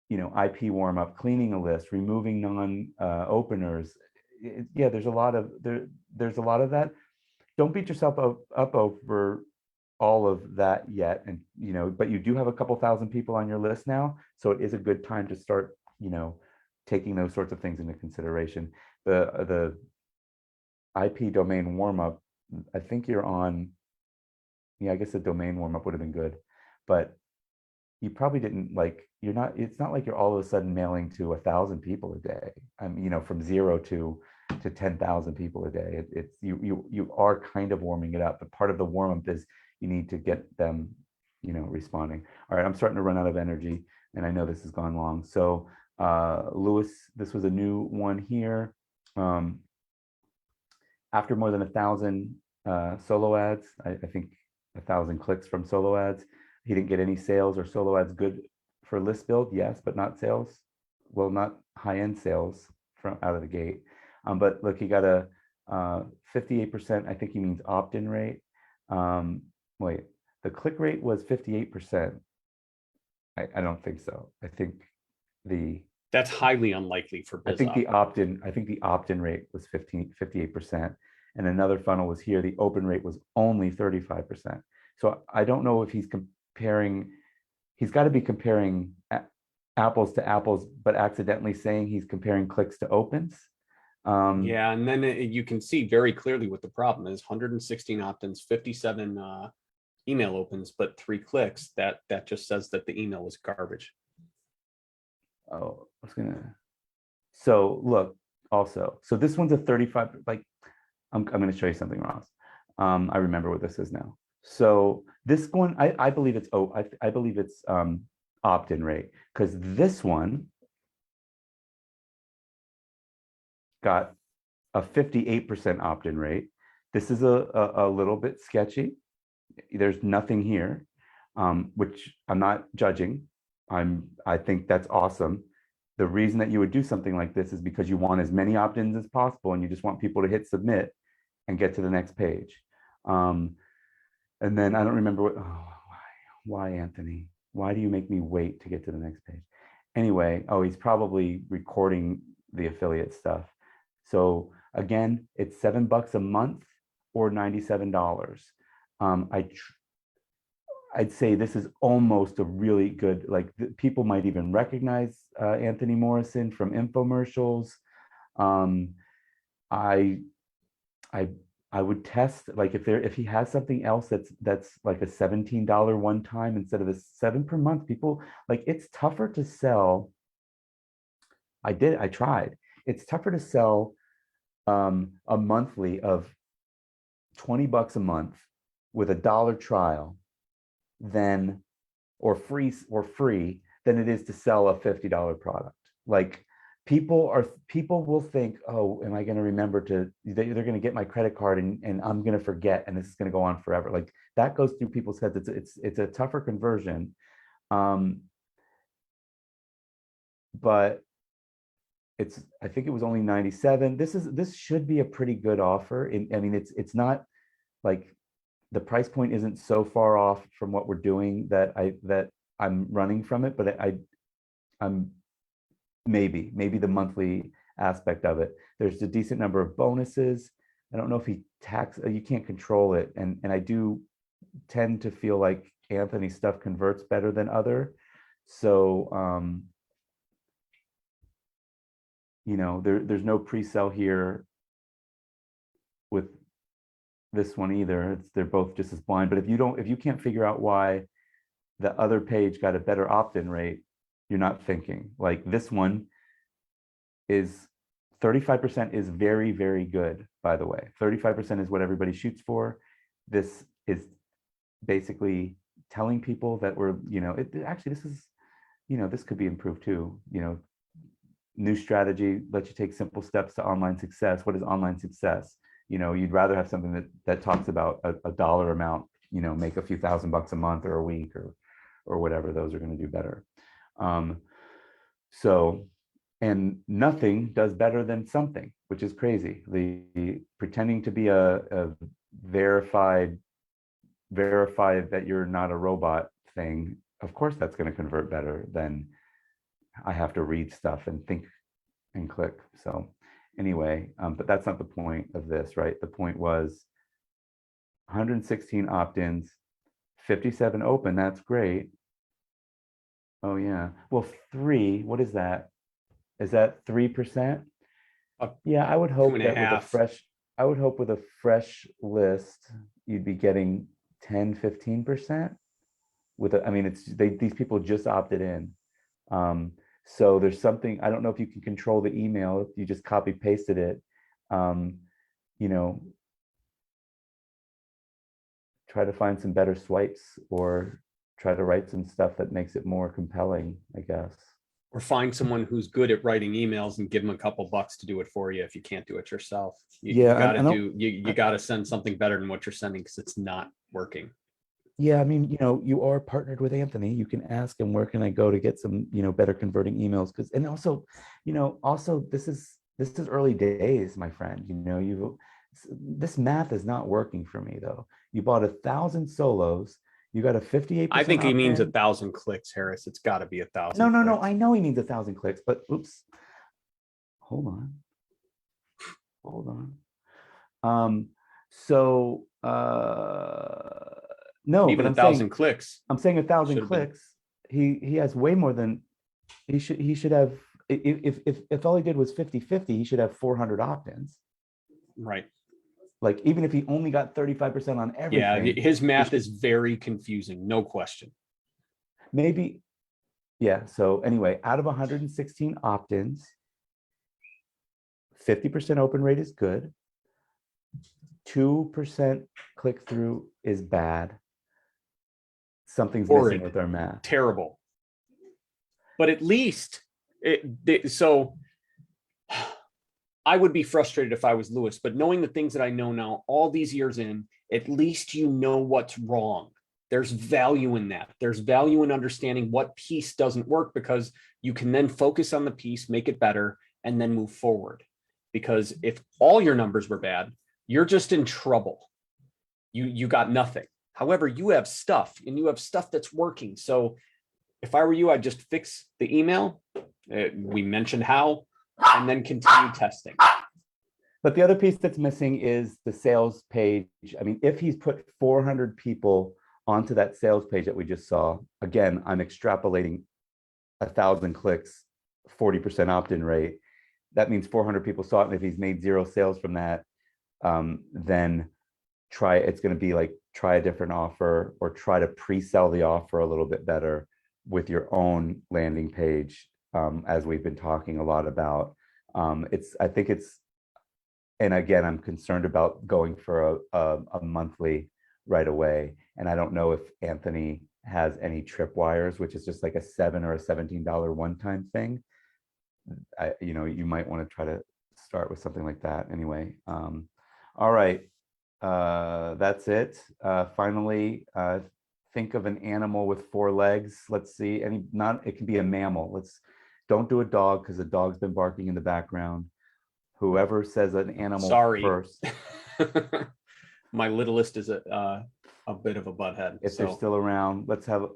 you know, IP warm up, cleaning a list, removing non-openers. Yeah, there's a lot of that. Don't beat yourself up over all of that yet, and you know, but you do have a couple thousand people on your list now, so it is a good time to start, you know, taking those sorts of things into consideration. The IP domain warm up, I think you're on. Yeah, I guess the domain warm up would have been good, but you probably didn't it's not like you're all of a sudden mailing to 1,000 people a day. I mean, you know, from 0 to 10,000 people a day. It's you are kind of warming it up, but part of the warm up is you need to get them, you know, responding. All right, I'm starting to run out of energy, and I know this has gone long. So Lewis, this was a new one here. After more than 1,000 solo ads, I think 1,000 clicks from solo ads, he didn't get any sales. Or solo ads good for list build? Yes, but not sales. Well, not high-end sales from out of the gate. But look, he got a 58%. I think he means opt-in rate. Wait, the click rate was 58%. I don't think so. I think that's highly unlikely for I think the opt-in rate was 58%. And another funnel was here. The open rate was only 35%. So I don't know if he's comparing, he's got to be comparing apples to apples, but accidentally saying he's comparing clicks to opens. Yeah, and then you can see very clearly what the problem is. 116 opt-ins, 57 email opens, but 3 clicks. That just says that the email was garbage. Oh, so look, also, so this one's a 35, like, I'm going to show you something, Ross. I remember what this is now. So this one, I believe it's, I believe it's opt-in rate, because this one got a 58% opt-in rate. This is a little bit sketchy. There's nothing here, which I'm not judging. I think that's awesome. The reason that you would do something like this is because you want as many opt-ins as possible, and you just want people to hit submit and get to the next page. And then I don't remember why Anthony? Why do you make me wait to get to the next page? anyway, oh, he's probably recording the affiliate stuff. So again, it's $7 a month or $97. I'd say this is almost a really good, like people might even recognize Anthony Morrison from infomercials. Um, I, I, I would test, like if he has something else that's like a $17 one time instead of the $7 per month. People, like, it's tougher to sell. I tried. It's tougher to sell a monthly of $20 a month with a $1 trial than or free than it is to sell a $50 product. Like, people will think, oh, am I going to remember they're going to get my credit card and I'm going to forget, and this is going to go on forever. Like, that goes through people's heads. It's a tougher conversion. But I think it was only 97. This should be a pretty good offer. I mean, it's not like the price point isn't so far off from what we're doing that I'm running from it, but I'm maybe the monthly aspect of it. There's a decent number of bonuses. I don't know if you can't control it. And I do tend to feel like Anthony's stuff converts better than other. So, there's no pre-sale here with this one either. They're both just as blind. But if you can't figure out why the other page got a better opt-in rate, you're not thinking. Like, this one is 35% is very, very good, by the way. 35% is what everybody shoots for. This is basically telling people that this could be improved too. New strategy lets you take simple steps to online success. What is online success? You'd rather have something that talks about a dollar amount, make a few $1,000 a month or a week or whatever. Those are going to do better. And nothing does better than something, which is crazy. The pretending to be a verify that you're not a robot thing. Of course, that's going to convert better than I have to read stuff and think and click. So anyway, but that's not the point of this, right? The point was 116 opt-ins, 57 open. That's great. Oh yeah. Well, what is that? Is that 3%? Yeah, I would hope that with a fresh list, you'd be getting 10, 15%. These people just opted in. So there's something, I don't know if you can control the email, if you just copy pasted it, try to find some better swipes or try to write some stuff that makes it more compelling, I guess. Or find someone who's good at writing emails and give them a couple bucks to do it for you if you can't do it yourself. You got to send something better than what you're sending because it's not working. Yeah, I mean, you are partnered with Anthony. You can ask him, where can I go to get some, better converting emails? And also, this is early days, my friend. This math is not working for me though. You bought 1,000 solos. You got a 58%. I think he means 1,000 clicks, Harris. It's got to be 1,000. No. I know he means 1,000 clicks, but oops. Hold on. No, even but 1,000 clicks. I'm saying 1,000 clicks. He has way more than he should have. If all he did was 50-50, he should have 400 opt-ins. Right. Like, even if he only got 35% on everything. Yeah, his math is very confusing, no question. Maybe. Yeah. So anyway, out of 116 opt-ins, 50% open rate is good. 2% click-through is bad. Something's missing with our math. Terrible. But at least so I would be frustrated if I was Lewis, but knowing the things that I know now, all these years in, at least you know what's wrong. There's value in that. There's value in understanding what piece doesn't work, because you can then focus on the piece, make it better, and then move forward. Because if all your numbers were bad, you're just in trouble. You got nothing. However, you have stuff, and you have stuff that's working. So if I were you, I'd just fix the email. We mentioned how, and then continue testing. But the other piece that's missing is the sales page. I mean, if he's put 400 people onto that sales page that we just saw, again, I'm extrapolating 1,000 clicks, 40% opt-in rate. That means 400 people saw it. And if he's made 0 sales from that, then it's going to be like, try a different offer or try to pre-sell the offer a little bit better with your own landing page, as we've been talking a lot about. I think it's, and again, I'm concerned about going for a monthly right away. And I don't know if Anthony has any tripwires, which is just like a $7 or a $17 one-time thing. You might want to try to start with something like that anyway. All right, that's it. Finally, think of an animal with 4 legs. Let's see, it can be a mammal. Don't do a dog because the dog's been barking in the background. Whoever says an animal first. My littlest is a bit of a butthead. If they're still around, let's have a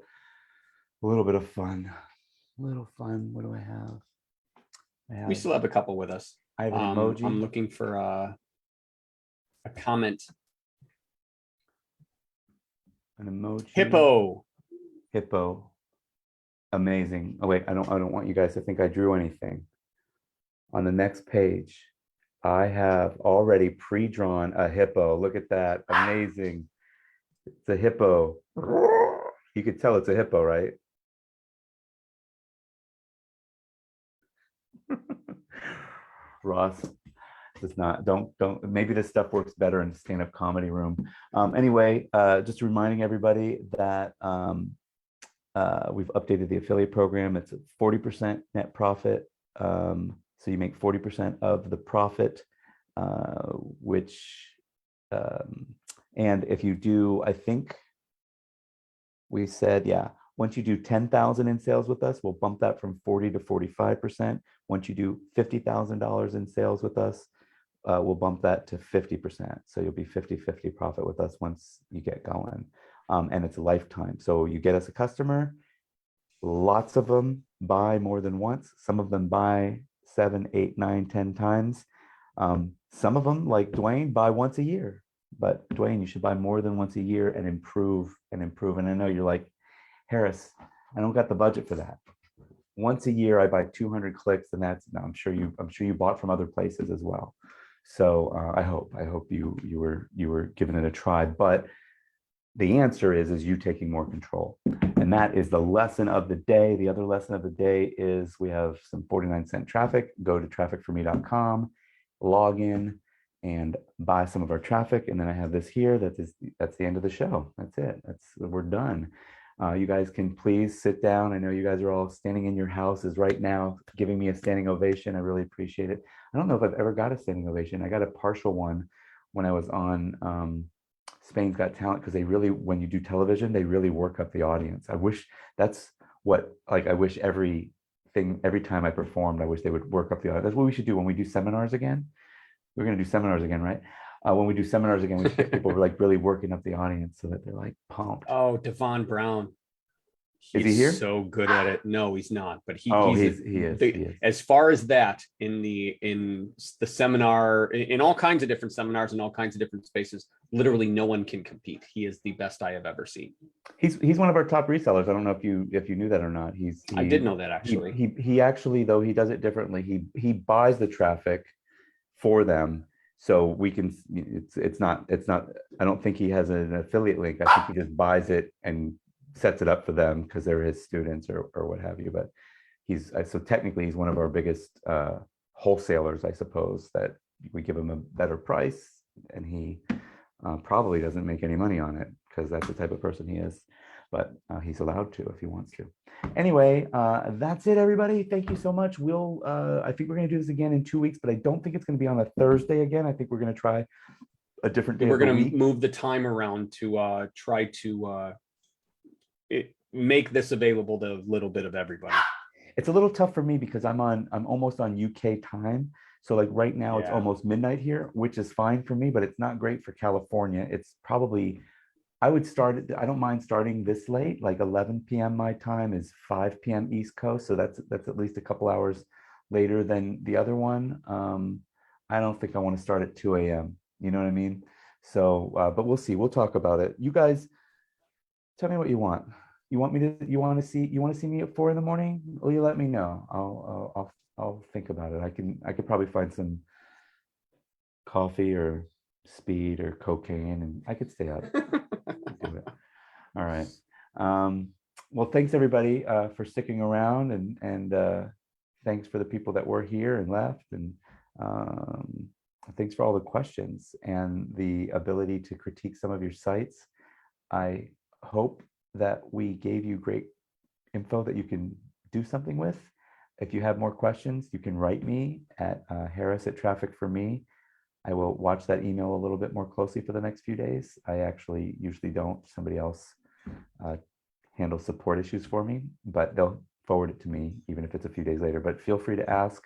little bit of fun. What do I have? We still have a couple with us. I have an emoji. I'm looking for a comment. An emoji. Hippo. Amazing. Oh wait, I don't want you guys to think I drew anything. On the next page, I have already pre-drawn a hippo. Look at that. Amazing. It's a hippo. You could tell it's a hippo, right? Ross does not, don't, maybe this stuff works better in the stand-up comedy room. Anyway, just reminding everybody that we've updated the affiliate program. It's a 40% net profit. So you make 40% of the profit, and if you do, I think we said, yeah, once you do 10,000 in sales with us, we'll bump that from 40 to 45%. Once you do $50,000 in sales with us, we'll bump that to 50%. So you'll be 50-50 profit with us once you get going. And it's a lifetime. So you get us a customer, lots of them buy more than once. Some of them buy 7, 8, 9, 10 times. Some of them, like Dwayne, buy once a year. But Dwayne, you should buy more than once a year and improve and improve. And I know you're like, Harris, I don't got the budget for that. Once a year, I buy 200 clicks, and I'm sure you bought from other places as well. So I hope you were giving it a try. But the answer is you taking more control. And that is the lesson of the day. The other lesson of the day is we have some 49-cent traffic. Go to trafficforme.com, log in, and buy some of our traffic. And then I have this here. That's the end of the show. That's it. We're done. You guys can please sit down. I know you guys are all standing in your houses right now, giving me a standing ovation. I really appreciate it. I don't know if I've ever got a standing ovation. I got a partial one when I was on Spain's Got Talent, because when you do television, they really work up the audience. I wish every time I performed, I wish they would work up the audience. That's what we should do when we do seminars again. We're going to do seminars again, right? When we do seminars again, we should get people like really working up the audience so that they're like pumped. Oh, Devon Brown. Is he here? So good at it. No, he's not. But he is. As far as that in the seminar, in all kinds of different seminars, in all kinds of different spaces, literally no one can compete. He is the best I have ever seen. He's one of our top resellers. I don't know if you knew that or not. I did know that actually. He actually, though, he does it differently. He buys the traffic for them. So we can, it's not, I don't think he has an affiliate link. I think he just buys it and sets it up for them because they're his students or what have you. But so technically he's one of our biggest wholesalers, I suppose, that we give him a better price, and he probably doesn't make any money on it because that's the type of person he is. But he's allowed to if he wants to. Anyway, that's it, everybody. Thank you so much. I think we're going to do this again in 2 weeks, but I don't think it's going to be on a Thursday again. I think we're going to try a different day. We're going to move the time around to try to make this available to a little bit of everybody. It's a little tough for me because I'm almost on UK time. So like right now it's almost midnight here, which is fine for me, but it's not great for California. It's probably I would start it. I don't mind starting this late, like 11 p.m. my time is 5 p.m. East Coast. So that's at least a couple hours later than the other one. I don't think I want to start at 2 a.m. You know what I mean? So, but we'll see. We'll talk about it. You guys, tell me what you want. You want me to? You want to see me at 4 in the morning? Will you let me know? I'll think about it. I could probably find some coffee or speed or cocaine, and I could stay up. Do it. All right. Well, thanks everybody for sticking around, and thanks for the people that were here and left, and thanks for all the questions and the ability to critique some of your sites. I hope that we gave you great info that you can do something with. If you have more questions, you can write me at harris@traffic4me. I will watch that email a little bit more closely for the next few days. I actually usually don't. Somebody else handles support issues for me, but they'll forward it to me even if it's a few days later. But feel free to ask.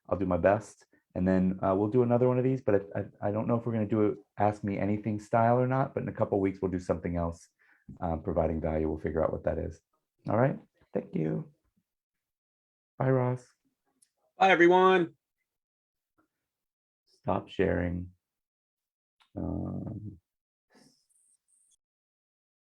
I'll do my best. And then we'll do another one of these, but I don't know if we're going to do it Ask Me Anything style or not, but in a couple of weeks, we'll do something else providing value. We'll figure out what that is. All right. Thank you. Bye, Ross. Bye, everyone. Stop sharing.